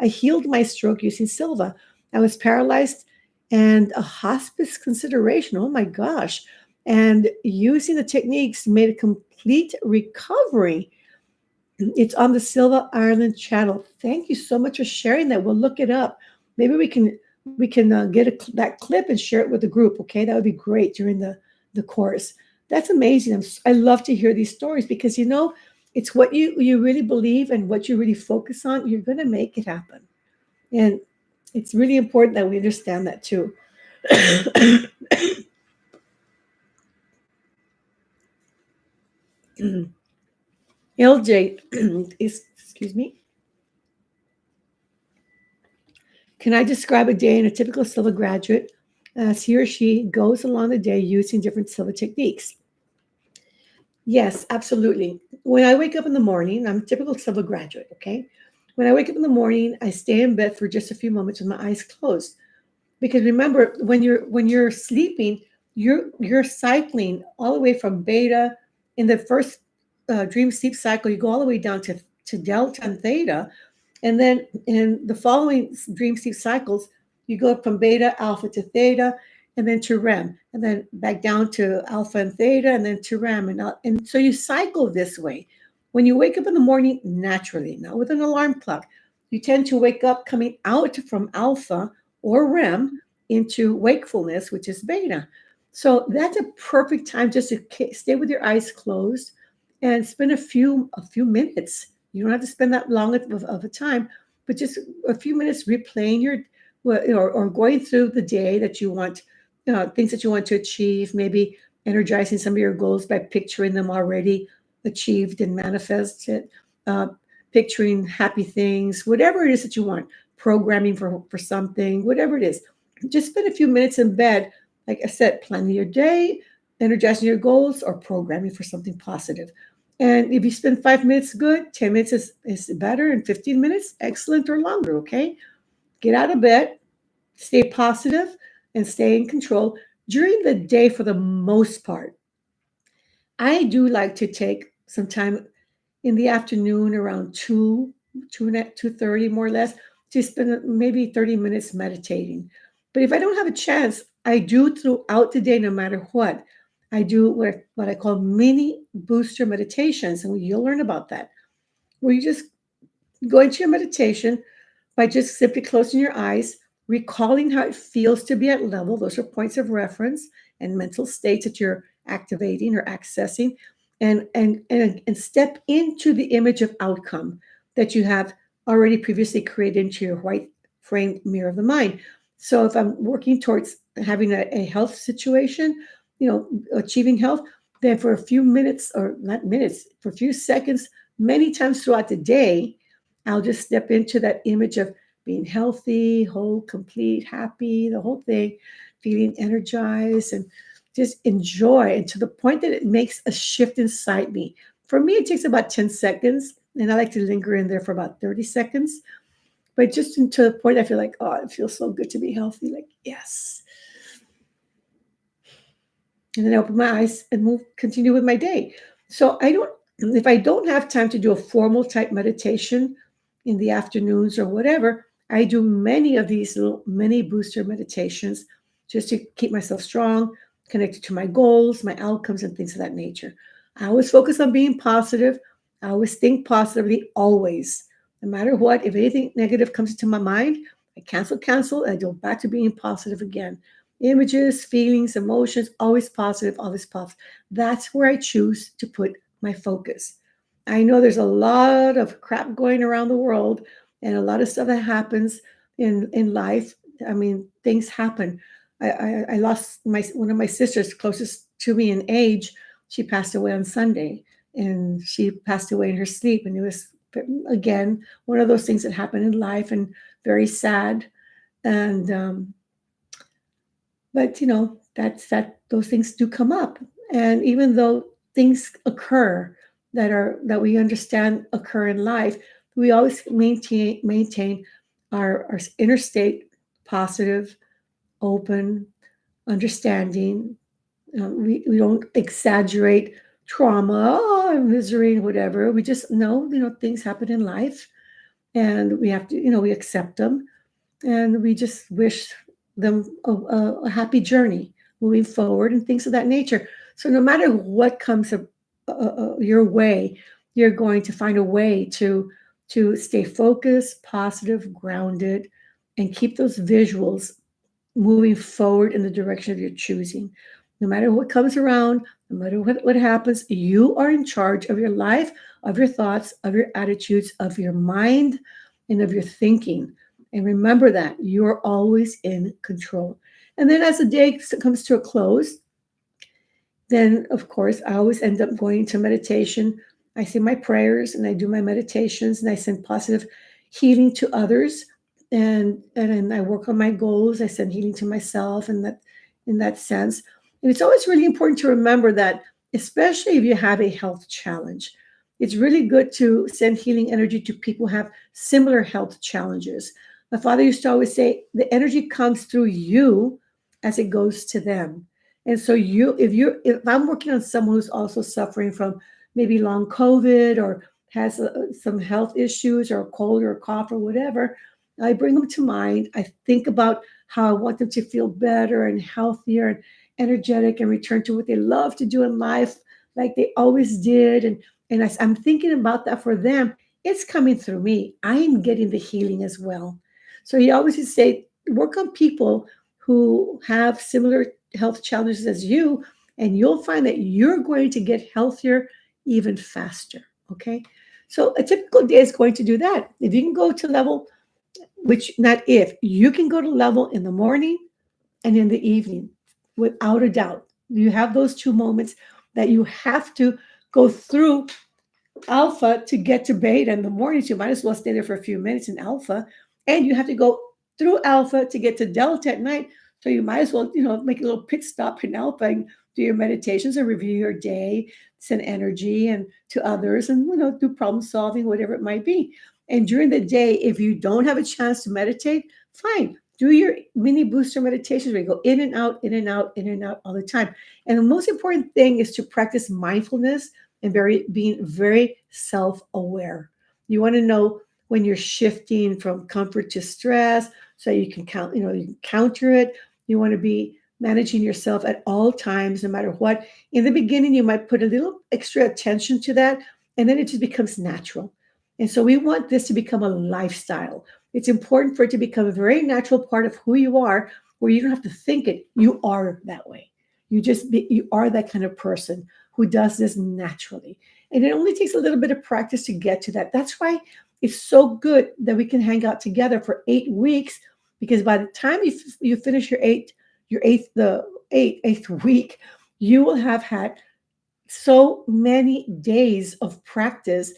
healed my stroke using Silva. I was paralyzed and a hospice consideration. Oh my gosh. And using the techniques made a complete recovery. It's on the Silva Ireland channel. Thank you so much for sharing that. We'll look it up. Maybe we can get that clip and share it with the group. Okay, that would be great during the course. That's amazing. I love to hear these stories because it's what you really believe and what you really focus on. You're going to make it happen, and it's really important that we understand that too. LJ, excuse me. Can I describe a day in a typical Silva graduate as he or she goes along the day using different Silva techniques? Yes, absolutely. When I wake up in the morning, I'm a typical Silva graduate, okay? When I wake up in the morning, I stay in bed for just a few moments with my eyes closed. Because remember, when you're sleeping, you're cycling all the way from beta in the first dream sleep cycle, you go all the way down to delta and theta. And then in the following dream sleep cycles, you go from beta, alpha to theta, and then to REM, and then back down to alpha and theta, and then to REM. And so you cycle this way. When you wake up in the morning, naturally, not with an alarm clock, you tend to wake up coming out from alpha or REM into wakefulness, which is beta. So that's a perfect time just to stay with your eyes closed and spend a few minutes. You don't have to spend that long of a time, but just a few minutes replaying or going through the day that you want, things that you want to achieve, maybe energizing some of your goals by picturing them already achieved and manifested, uh, picturing happy things, whatever it is that you want, programming for something, whatever it is. Just spend a few minutes in bed, like I said, planning your day, energizing your goals, or programming for something positive. And if you spend 5 minutes, good, 10 minutes is better, and 15 minutes, excellent or longer, okay? Get out of bed, stay positive, and stay in control during the day for the most part. I do like to take some time in the afternoon around 2, 2:30 more or less, to spend maybe 30 minutes meditating. But if I don't have a chance, I do throughout the day, no matter what. I do what I call mini booster meditations, and you'll learn about that, where you just go into your meditation by just simply closing your eyes, recalling how it feels to be at level. Those are points of reference and mental states that you're activating or accessing, and step into the image of outcome that you have already previously created into your white framed mirror of the mind. So if I'm working towards having a health situation, achieving health, then for a few minutes, or not minutes, for a few seconds, many times throughout the day, I'll just step into that image of being healthy, whole, complete, happy, the whole thing, feeling energized and just enjoy. And to the point that it makes a shift inside me. For me, it takes about 10 seconds, and I like to linger in there for about 30 seconds. But just to the point, I feel like, oh, it feels so good to be healthy. Like, yes. And then I open my eyes and continue with my day. So if I don't have time to do a formal type meditation in the afternoons or whatever, I do many of these little mini booster meditations just to keep myself strong, connected to my goals, my outcomes, and things of that nature. I always focus on being positive. I always think positively, always. No matter what, if anything negative comes into my mind, I cancel, and I go back to being positive again. Images, feelings, emotions, always positive, always positive. That's where I choose to put my focus. I know there's a lot of crap going around the world and a lot of stuff that happens in life. I mean, things happen. I lost one of my sisters closest to me in age. She passed away on Sunday, and she passed away in her sleep. And it was, again, one of those things that happen in life, and very sad. And but that those things do come up, and even though things occur that we understand occur in life, we always maintain our inner state positive, open, understanding. We don't exaggerate trauma, oh, misery, whatever. We just know, things happen in life, and we have to, we accept them, and we just wish them a happy journey moving forward and things of that nature. So no matter what comes your way, you're going to find a way to stay focused, positive, grounded, and keep those visuals moving forward in the direction of your choosing. No matter what comes around, no matter what happens, you are in charge of your life, of your thoughts, of your attitudes, of your mind, and of your thinking. And remember that you're always in control. And then as the day comes to a close, then of course I always end up going to meditation. I say my prayers and I do my meditations, and I send positive healing to others, and then I work on my goals. I send healing to myself, and that in that sense. And it's always really important to remember that, especially if you have a health challenge, it's really good to send healing energy to people who have similar health challenges. My father used to always say the energy comes through you as it goes to them. And so if I'm working on someone who's also suffering from maybe long COVID, or has some health issues, or a cold or a cough or whatever, I bring them to mind. I think about how I want them to feel better and healthier and energetic and return to what they love to do in life like they always did. And as I'm thinking about that for them, it's coming through me. I'm getting the healing as well. So he always used to say, work on people who have similar health challenges as you, and you'll find that you're going to get healthier even faster. Okay. So a typical day is going to do that. If you can go to level, which not if, you can go to level in the morning and in the evening, without a doubt. You have those two moments that you have to go through alpha to get to beta in the mornings. You might as well stay there for a few minutes in alpha, and you have to go through alpha to get to delta at night. So you might as well, make a little pit stop in alpha and do your meditations and review your day, send energy and to others, and do problem solving, whatever it might be. And during the day, if you don't have a chance to meditate, fine. Do your mini booster meditations where you go in and out, in and out, in and out all the time. And the most important thing is to practice mindfulness and being very self-aware. You want to know when you're shifting from comfort to stress, so you can you can counter it. You want to be managing yourself at all times, no matter what. In the beginning, you might put a little extra attention to that, and then it just becomes natural. And so we want this to become a lifestyle. It's important for it to become a very natural part of who you are, where you don't have to think it. You are that way. You are that kind of person who does this naturally. And it only takes a little bit of practice to get to that. That's why it's so good that we can hang out together for 8 weeks, because by the time you finish your eighth week, you will have had so many days of practice,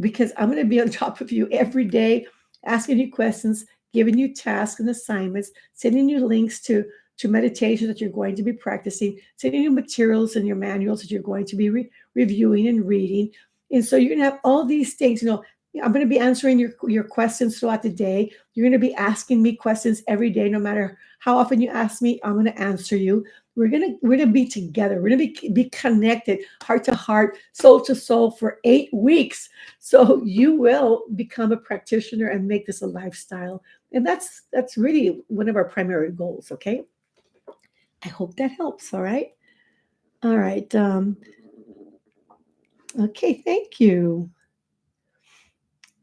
because I'm going to be on top of you every day, asking you questions, giving you tasks and assignments, sending you links to meditation that you're going to be practicing, sending you materials and your manuals that you're going to be reviewing and reading. And so you're going to have all these things. I'm going to be answering your questions throughout the day. You're going to be asking me questions every day, no matter how often you ask me. I'm going to answer you. We're gonna be together. We're gonna be connected, heart to heart, soul to soul, for 8 weeks. So you will become a practitioner and make this a lifestyle. And that's really one of our primary goals. Okay. I hope that helps. All right. All right. Okay. Thank you.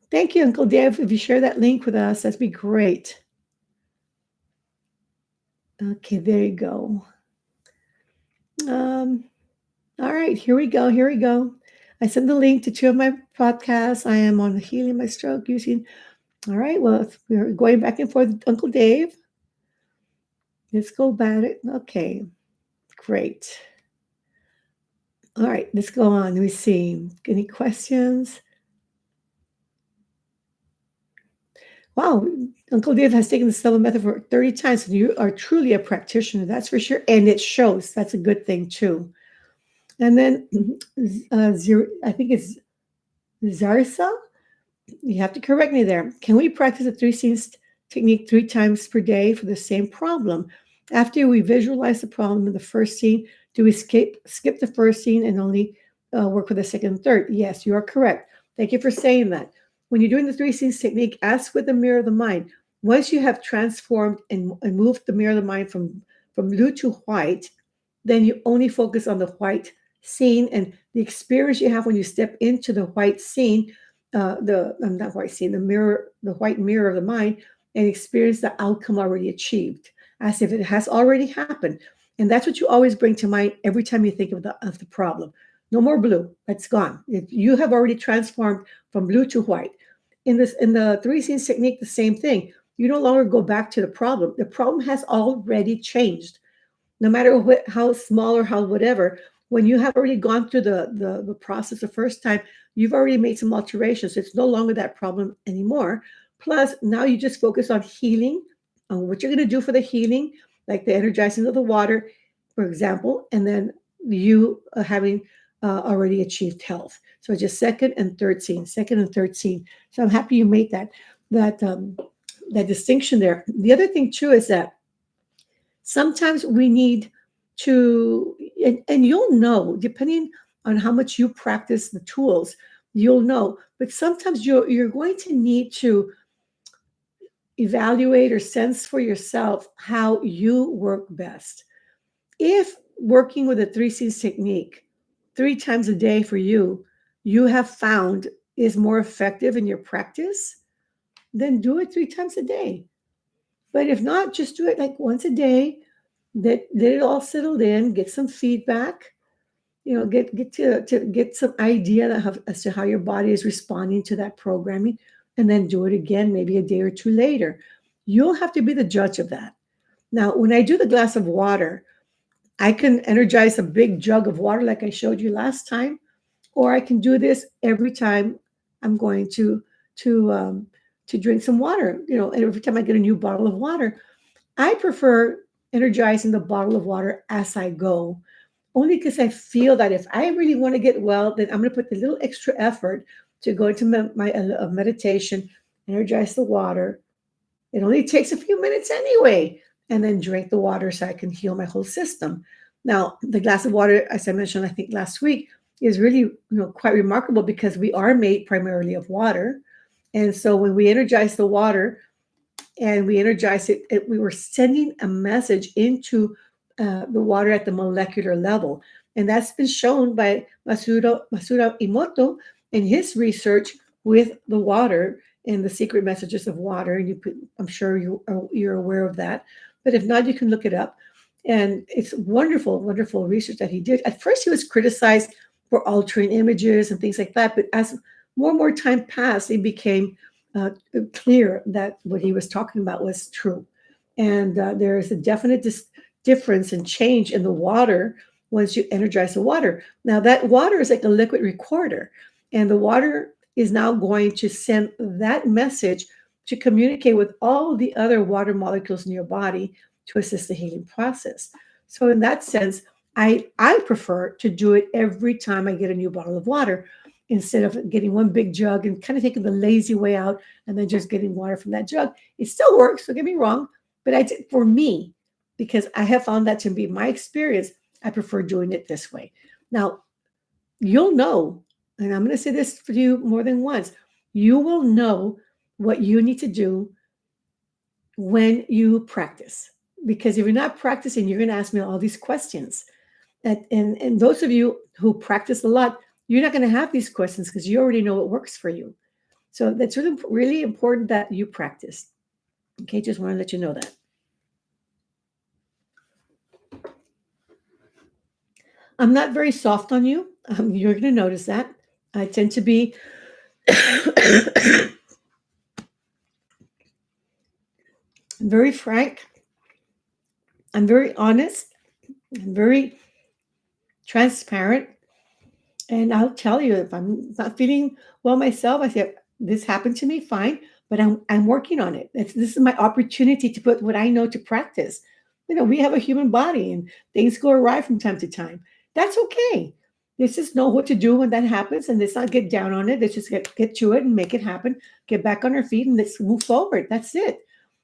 Thank you, Uncle Dave. If you share that link with us, that'd be great. Okay. There you go. Um, All right, here we go. Here we go. I sent the link to two of my podcasts. I am on healing my stroke using. All right, well, if we're going back and forth with Uncle Dave. Let's go about it. Okay, great. All right, let's go on. Let me see. Any questions? Wow, Uncle Dave has taken the Silva Method for 30 times, and you are truly a practitioner, that's for sure. And it shows. That's a good thing, too. And then, I think it's Zarsa. You have to correct me there. Can we practice the three scenes technique 3 times per day for the same problem? After we visualize the problem in the first scene, do we skip the first scene and only work with the second and third? Yes, you are correct. Thank you for saying that. When you're doing the 3 scenes technique, ask with the mirror of the mind. Once you have transformed and moved the mirror of the mind from blue to white, then you only focus on the white scene and the experience you have when you step into the white scene, the not white scene, the mirror, the white mirror of the mind, and experience the outcome already achieved, as if it has already happened. And that's what you always bring to mind every time you think of the problem. No more blue, that's gone. If you have already transformed from blue to white. In the 3 scenes technique, the same thing. You no longer go back to the problem. The problem has already changed, no matter how small or how whatever. When you have already gone through the process the first time, you've already made some alterations. It's no longer that problem anymore. Plus, now you just focus on healing, on what you're going to do for the healing, like the energizing of the water, for example, and then you having already achieved health. So just second and third scene, second and third scene. So I'm happy you made that that distinction there. The other thing too is that sometimes we need to, and you'll know, depending on how much you practice the tools, you'll know, but sometimes you're going to need to evaluate or sense for yourself how you work best. If working with a 3 C's technique 3 times a day for you have found is more effective in your practice, then do it 3 times a day. But if not, just do it like once a day. Let it all settled in, get some feedback, get to get some idea as to how your body is responding to that programming, and then do it again, maybe a day or two later. You'll have to be the judge of that. Now, when I do the glass of water, I can energize a big jug of water like I showed you last time, or I can do this every time I'm going to to drink some water. And every time I get a new bottle of water, I prefer energizing the bottle of water as I go, only because I feel that if I really want to get well, then I'm going to put the little extra effort to go into my meditation, energize the water. It only takes a few minutes anyway, and then drink the water so I can heal my whole system. Now, the glass of water, as I mentioned, I think last week, is really quite remarkable because we are made primarily of water. And so when we energize the water and we energize we were sending a message into the water at the molecular level. And that's been shown by Masura Imoto in his research with the water and the secret messages of water. And I'm sure you're aware of that. But if not, you can look it up. And it's wonderful, wonderful research that he did. At first, he was criticized for altering images and things like that. But as more and more time passed, it became clear that what he was talking about was true. And there is a definite difference and change in the water once you energize the water. Now, that water is like a liquid recorder, and the water is now going to send that message to communicate with all the other water molecules in your body to assist the healing process. So, in that sense, I prefer to do it every time I get a new bottle of water instead of getting one big jug and kind of taking the lazy way out and then just getting water from that jug. It still works, don't get me wrong, but for me, because I have found that to be my experience, I prefer doing it this way. Now, you'll know, and I'm going to say this for you more than once, you will know what you need to do when you practice. Because if you're not practicing, you're going to ask me all these questions. And those of you who practice a lot, you're not going to have these questions because you already know what works for you. So that's really, really important that you practice. Okay, just want to let you know that. I'm not very soft on you. You're going to notice that. I tend to be very frank. I'm very honest. I'm very transparent. And I'll tell you if I'm not feeling well myself, I say, this happened to me, fine, but I'm working on it. This is my opportunity to put what I know to practice. We have a human body and things go awry from time to time. That's okay. Let's just know what to do when that happens and let's not get down on it. Let's just get to it and make it happen. Get back on our feet and let's move forward. That's it.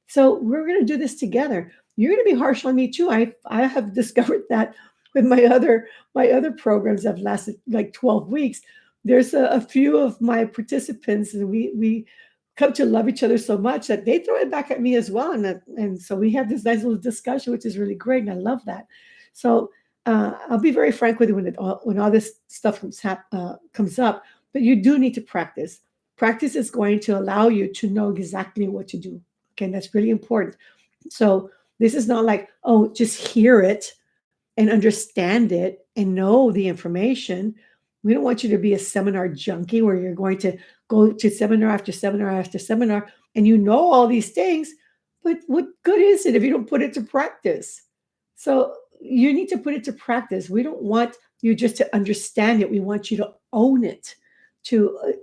So we're going to do this together. You're going to be harsh on me too. I have discovered that with my other programs that have lasted like 12 weeks. There's a few of my participants, and we come to love each other so much that they throw it back at me as well. And so we have this nice little discussion, which is really great. And I love that. So I'll be very frank with you when all this stuff comes up, but you do need to practice. Practice is going to allow you to know exactly what to do. Okay, and that's really important. So this is not like, oh, just hear it and understand it and know the information. We don't want you to be a seminar junkie where you're going to go to seminar after seminar after seminar and you know all these things, but what good is it if you don't put it to practice? So you need to put it to practice. We don't want you just to understand it. We want you to own it, to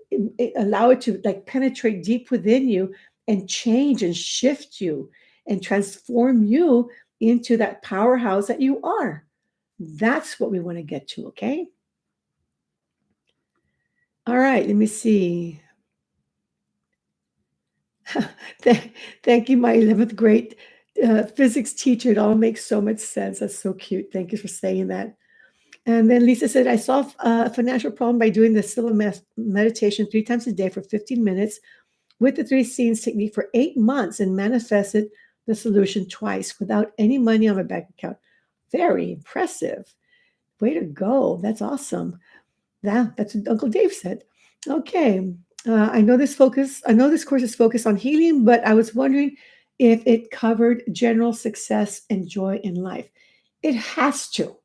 allow it to like penetrate deep within you and change and shift you and transform you into that powerhouse that you are. That's what we want to get to, okay? All right, let me see. Thank you, my 11th grade physics teacher. It all makes so much sense. That's so cute. Thank you for saying that. And then Lisa said, I solved a financial problem by doing the Silva meditation 3 times a day for 15 minutes with the 3 scenes technique for 8 months and manifested the solution twice without any money on my bank account. Very impressive. Way to go. That's awesome. Yeah, that's what Uncle Dave said. Okay. I know this course is focused on healing, but I was wondering if it covered general success and joy in life. It has to.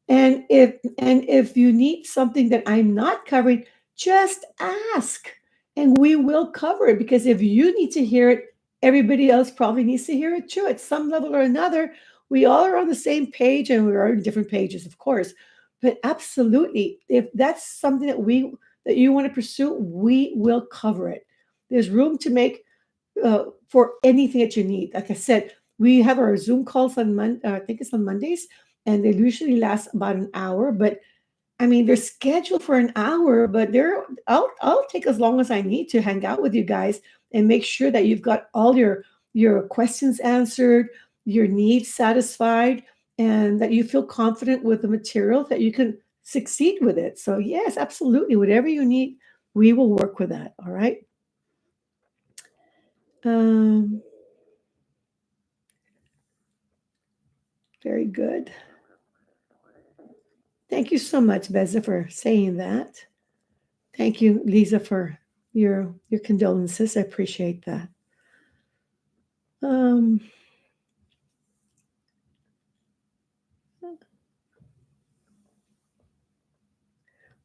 And if you need something that I'm not covering, just ask and we will cover it because if you need to hear it, everybody else probably needs to hear it too at some level or another. We all are on the same page and we're on different pages, of course. But absolutely, if that's something that you want to pursue, we will cover it. There's room to make for anything that you need. Like I said, we have our Zoom calls on I think it's on Mondays, and they usually last about an hour. But I mean, they're scheduled for an hour, but I'll take as long as I need to hang out with you guys and make sure that you've got all your questions answered, your needs satisfied, and that you feel confident with the material that you can succeed with it. So yes, absolutely, whatever you need, we will work with that. All right. Um, Very good. Thank you so much, Beza, for saying that. Thank you, Lisa, for your condolences. I appreciate that. Um,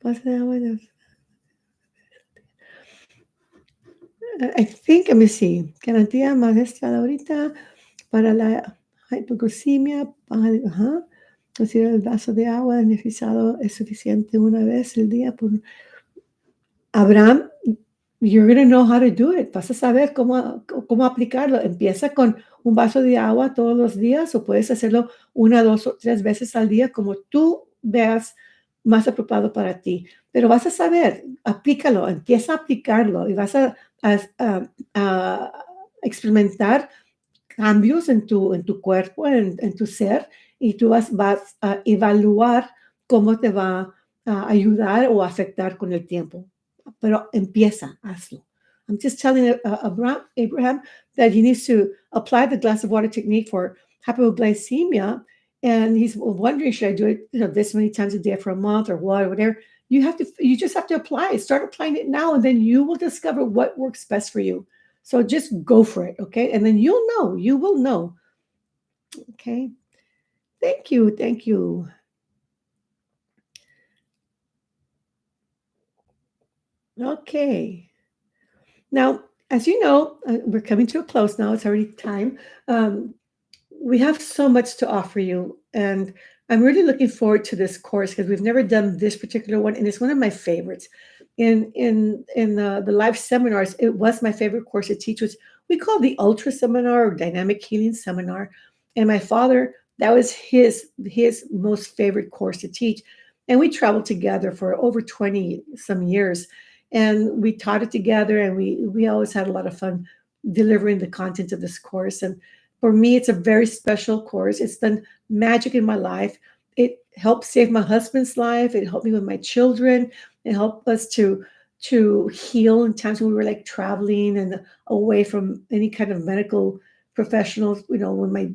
but I think, let me see, garantía más deseada ahorita para la hipoglucemia, ajá, considera el vaso de agua beneficiado es suficiente una vez al día por Abraham, you're going to know how to do it. Vas a saber cómo aplicarlo. Empieza con un vaso de agua todos los días o puedes hacerlo una, dos o tres veces al día como tú veas más apropiado para ti. Pero vas a saber, aplícalo, empieza a aplicarlo y vas a experimentar cambios en tu cuerpo, en tu ser, y tú vas a evaluar cómo te va a ayudar o afectar con el tiempo. Pero empieza, hazlo. I'm just telling Abraham that he needs to apply the glass of water technique for hypoglycemia. And he's wondering, should I do it, this many times a day for a month or what, or whatever. You just have to apply it. Start applying it now, and then you will discover what works best for you. So just go for it, okay? And then you will know, okay? Thank you, thank you. Okay. Now, as you know, we're coming to a close now. It's already time. Um, we have so much to offer you, and I'm really looking forward to this course because we've never done this particular one, and it's one of my favorites. In the live seminars, it was my favorite course to teach, which we call the Ultra Seminar or Dynamic Healing Seminar. And my father, that was his most favorite course to teach, and we traveled together for over 20 some years, and we taught it together, and we always had a lot of fun delivering the content of this course. And for me, it's a very special course. It's done magic in my life. It helped save my husband's life. It helped me with my children. It helped us to heal in times when we were like traveling and away from any kind of medical professionals. When my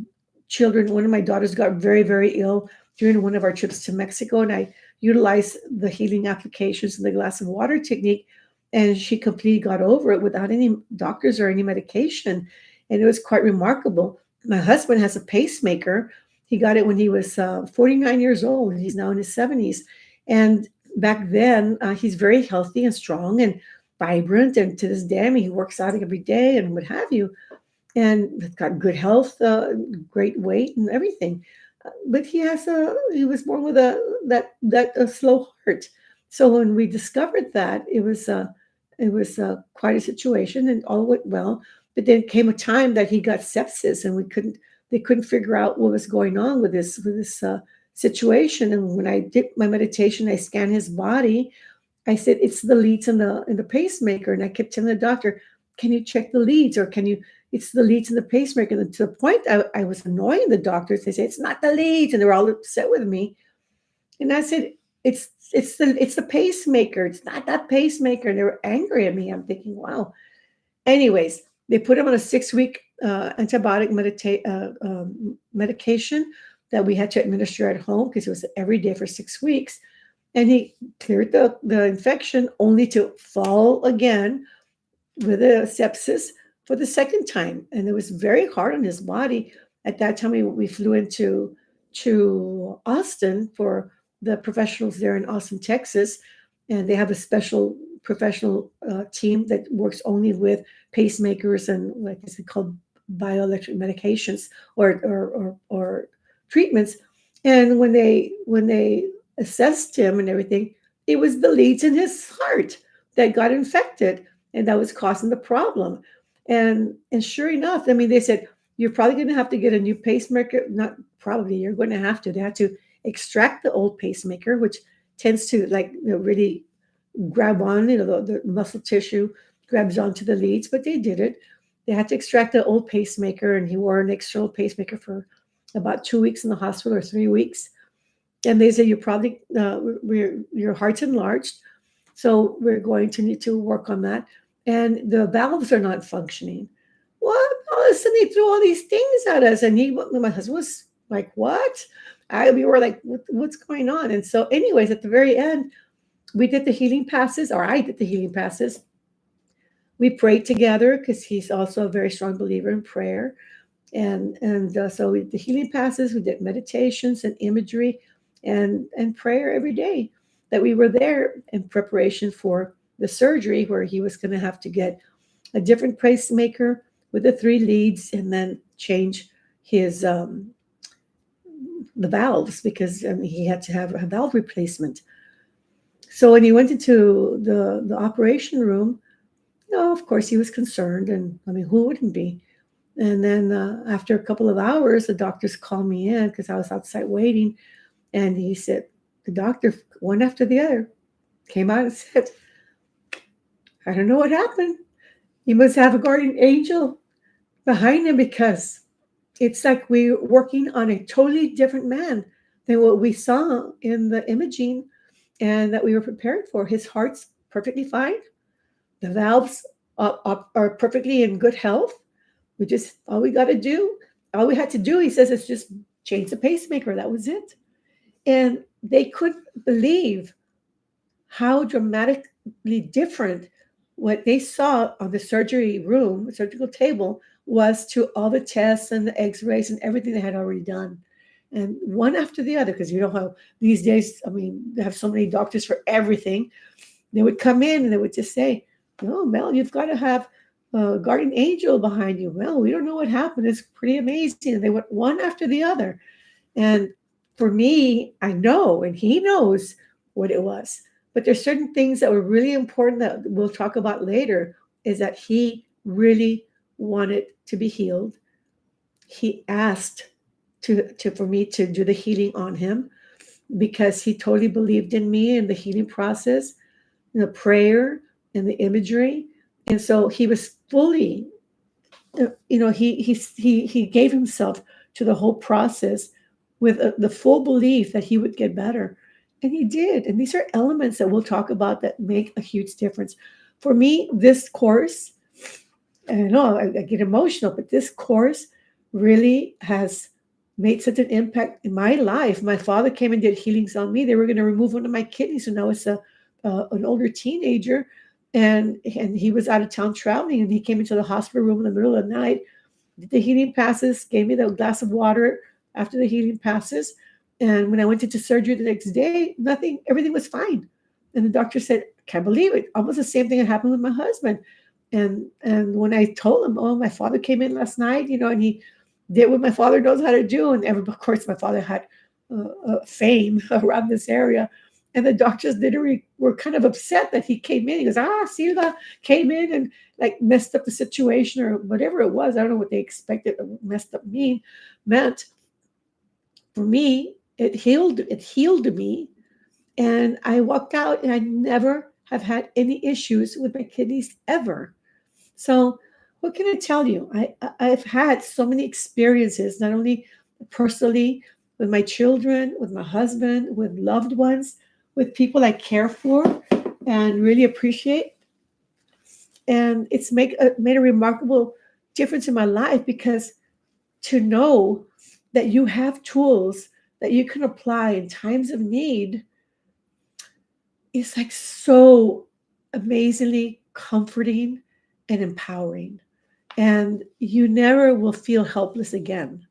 children, one of my daughters got very, very ill during one of our trips to Mexico, and I utilized the healing applications and the glass of water technique, and she completely got over it without any doctors or any medication. And it was quite remarkable. My husband has a pacemaker. He got it when he was 49 years old. He's now in his 70s. And back then, he's very healthy and strong and vibrant. And to this day, I mean, he works out every day and what have you. And got good health, great weight, and everything. But he was born with a slow heart. So when we discovered that, it was quite a situation, and all went well. But then came a time that he got sepsis, and they couldn't figure out what was going on with this situation. And when I did my meditation, I scanned his body. I said, it's the leads in the pacemaker. And I kept telling the doctor, can you check the leads, or can you, it's the leads in the pacemaker. And to the point I was annoying the doctors. They said, it's not the leads. And they were all upset with me. And I said, it's the pacemaker. It's not that pacemaker. And they were angry at me. I'm thinking, wow. Anyways, they put him on a 6-week antibiotic medication that we had to administer at home because it was every day for 6 weeks. And he cleared the infection only to fall again with a sepsis for the second time. And it was very hard on his body. At that time, we flew into to Austin for the professionals there in Austin, Texas. And they have a special professional team that works only with pacemakers and like I said, called bioelectric medications or treatments. And when they assessed him and everything, it was the leads in his heart that got infected, and that was causing the problem. And sure enough, I mean, they said you're probably going to have to get a new pacemaker. Not probably, you're going to have to. They had to extract the old pacemaker, which tends to really grab on, the muscle tissue grabs onto the leads, but they did it. They had to extract the old pacemaker, and he wore an external pacemaker for about 2 weeks in the hospital or 3 weeks. And they said, you probably, your heart's enlarged. So we're going to need to work on that. And the valves are not functioning. what? All of a sudden, he threw all these things at us. And my husband was like, what? We were like, what's going on? And so, anyways, at the very end, we did the healing passes, or I did the healing passes. We prayed together because he's also a very strong believer in prayer. And so we did the healing passes, we did meditations and imagery and prayer every day that we were there in preparation for the surgery where he was going to have to get a different pacemaker with the three leads and then change his the valves because he had to have a valve replacement. So when he went into the operation room, of course he was concerned, and I mean, who wouldn't be? And then after a couple of hours, the doctors called me in because I was outside waiting, and he said, the doctor, one after the other, came out and said, I don't know what happened. He must have a guardian angel behind him because it's like we're working on a totally different man than what we saw in the imaging and that we were prepared for. His heart's perfectly fine. The valves are perfectly in good health. All we got to do, all we had to do, he says, is just change the pacemaker. That was it. And they couldn't believe how dramatically different what they saw on the surgical table, was to all the tests and the x-rays and everything they had already done. And one after the other, because you know how these days, I mean, they have so many doctors for everything. They would come in and they would just say, oh, Mel, you've got to have a guardian angel behind you. Well, we don't know what happened. It's pretty amazing. And they went one after the other. And for me, I know, and he knows what it was. But there's certain things that were really important that we'll talk about later, is that he really wanted to be healed. He asked for me to do the healing on him because he totally believed in me and the healing process, the prayer and the imagery. And so he was fully, he gave himself to the whole process with the full belief that he would get better. And he did. And these are elements that we'll talk about that make a huge difference. For me, this course, and I know I get emotional, but this course really has made such an impact in my life. My father came and did healings on me. They were going to remove one of my kidneys when I was an older teenager. And he was out of town traveling, and he came into the hospital room in the middle of the night, did the healing passes, gave me the glass of water after the healing passes. And when I went into surgery the next day, everything was fine. And the doctor said, can't believe it. Almost the same thing had happened with my husband. And when I told him, oh, my father came in last night, and he did what my father knows how to do. And of course, my father had fame around this area. And the doctors literally were kind of upset that he came in. He goes, Silva came in and like messed up the situation or whatever it was. I don't know what they expected messed up meant. For me, it healed me. And I walked out and I never have had any issues with my kidneys ever. So what can I tell you? I've had so many experiences, not only personally with my children, with my husband, with loved ones, with people I care for and really appreciate. And it's made a remarkable difference in my life, because to know that you have tools that you can apply in times of need is like so amazingly comforting and empowering. And you never will feel helpless again.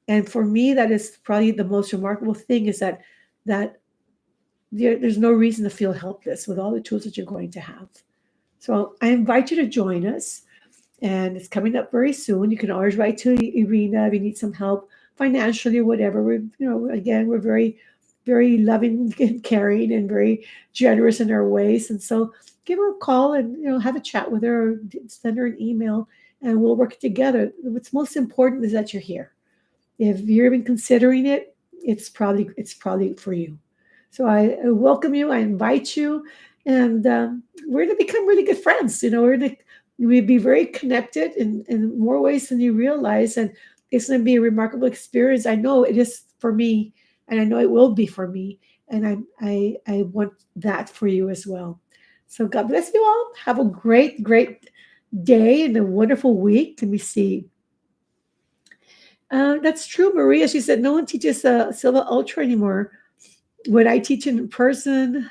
And for me, that is probably the most remarkable thing, is that there's no reason to feel helpless with all the tools that you're going to have. So I invite you to join us. And it's coming up very soon. You can always write to Irina if you need some help financially or whatever. We're very, very loving and caring and very generous in our ways. And so give her a call and, have a chat with her, or send her an email, and we'll work together. What's most important is that you're here. If you're even considering it, it's probably for you. So I welcome you. I invite you, and we're going to become really good friends. We'd be very connected in more ways than you realize. And it's going to be a remarkable experience. I know it is for me, and I know it will be for me. And I want that for you as well. So God bless you all. Have a great, great day and a wonderful week. Let me see. That's true, Maria. She said no one teaches Silva Ultra anymore. When I teach in person,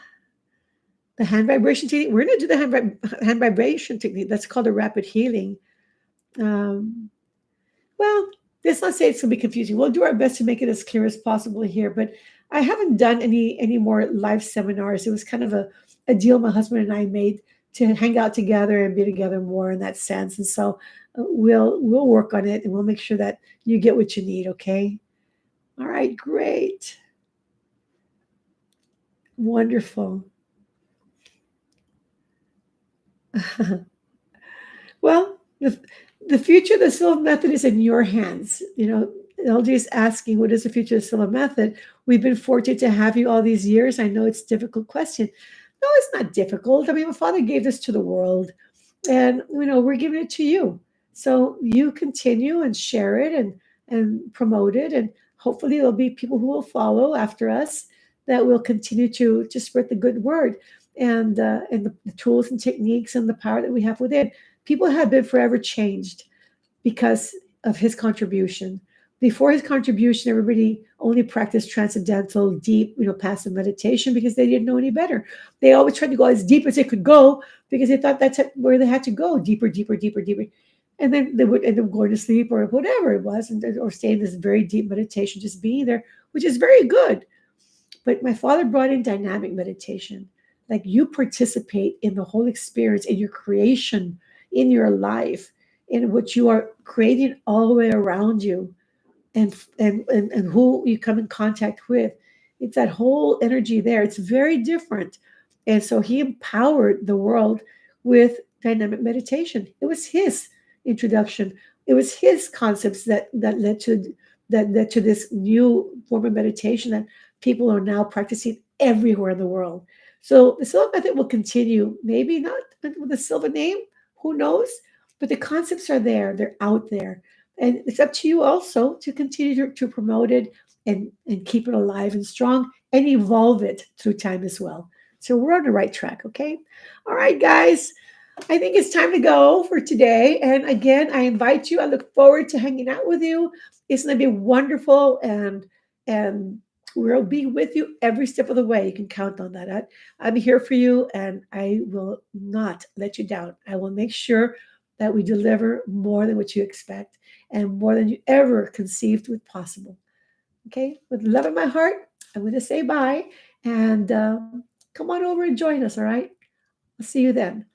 the hand vibration technique, we're going to do the hand vibration technique. That's called a rapid healing. Um, well, let's not say it's going to be confusing. We'll do our best to make it as clear as possible here. But I haven't done any more live seminars. It was kind of a deal my husband and I made to hang out together and be together more in that sense. And so we'll work on it and we'll make sure that you get what you need. Okay. All right. Great. Wonderful. Well, the future of the Silva Method is in your hands. You know, LG is asking, what is the future of the Silva Method? We've been fortunate to have you all these years. I know it's a difficult question. No, it's not difficult. I mean, my father gave this to the world, and we're giving it to you. So you continue and share it and promote it, and hopefully there'll be people who will follow after us that will continue to spread the good word and the tools and techniques and the power that we have within. People have been forever changed because of his contribution. Before his contribution, everybody only practiced transcendental, deep, passive meditation because they didn't know any better. They always tried to go as deep as they could go because they thought that's where they had to go, deeper, deeper, deeper, deeper. And then they would end up going to sleep or whatever it was, or stay in this very deep meditation, just being there, which is very good. But my father brought in dynamic meditation. Like you participate in the whole experience, in your creation, in your life, in what you are creating all the way around you, and who you come in contact with. It's that whole energy there. It's very different. And so he empowered the world with dynamic meditation. It was his introduction. It was his concepts that led to this new form of meditation that people are now practicing everywhere in the world. So the Silva method will continue, maybe not with a Silva name, who knows? But the concepts are there, they're out there. And it's up to you also to continue to promote it and keep it alive and strong and evolve it through time as well. So we're on the right track, okay? All right, guys. I think it's time to go for today. And again, I invite you. I look forward to hanging out with you. It's going to be wonderful, and we'll be with you every step of the way. You can count on that. I'm here for you, and I will not let you down. I will make sure that we deliver more than what you expect and more than you ever conceived with possible. Okay, with love in my heart, I'm going to say bye, and come on over and join us. All right, I'll see you then.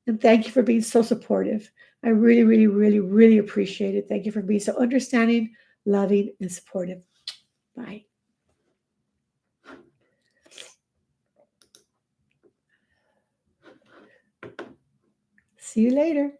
And thank you for being so supportive. I really, really, really, really appreciate it. Thank you for being so understanding, loving, and supportive. Bye. See you later.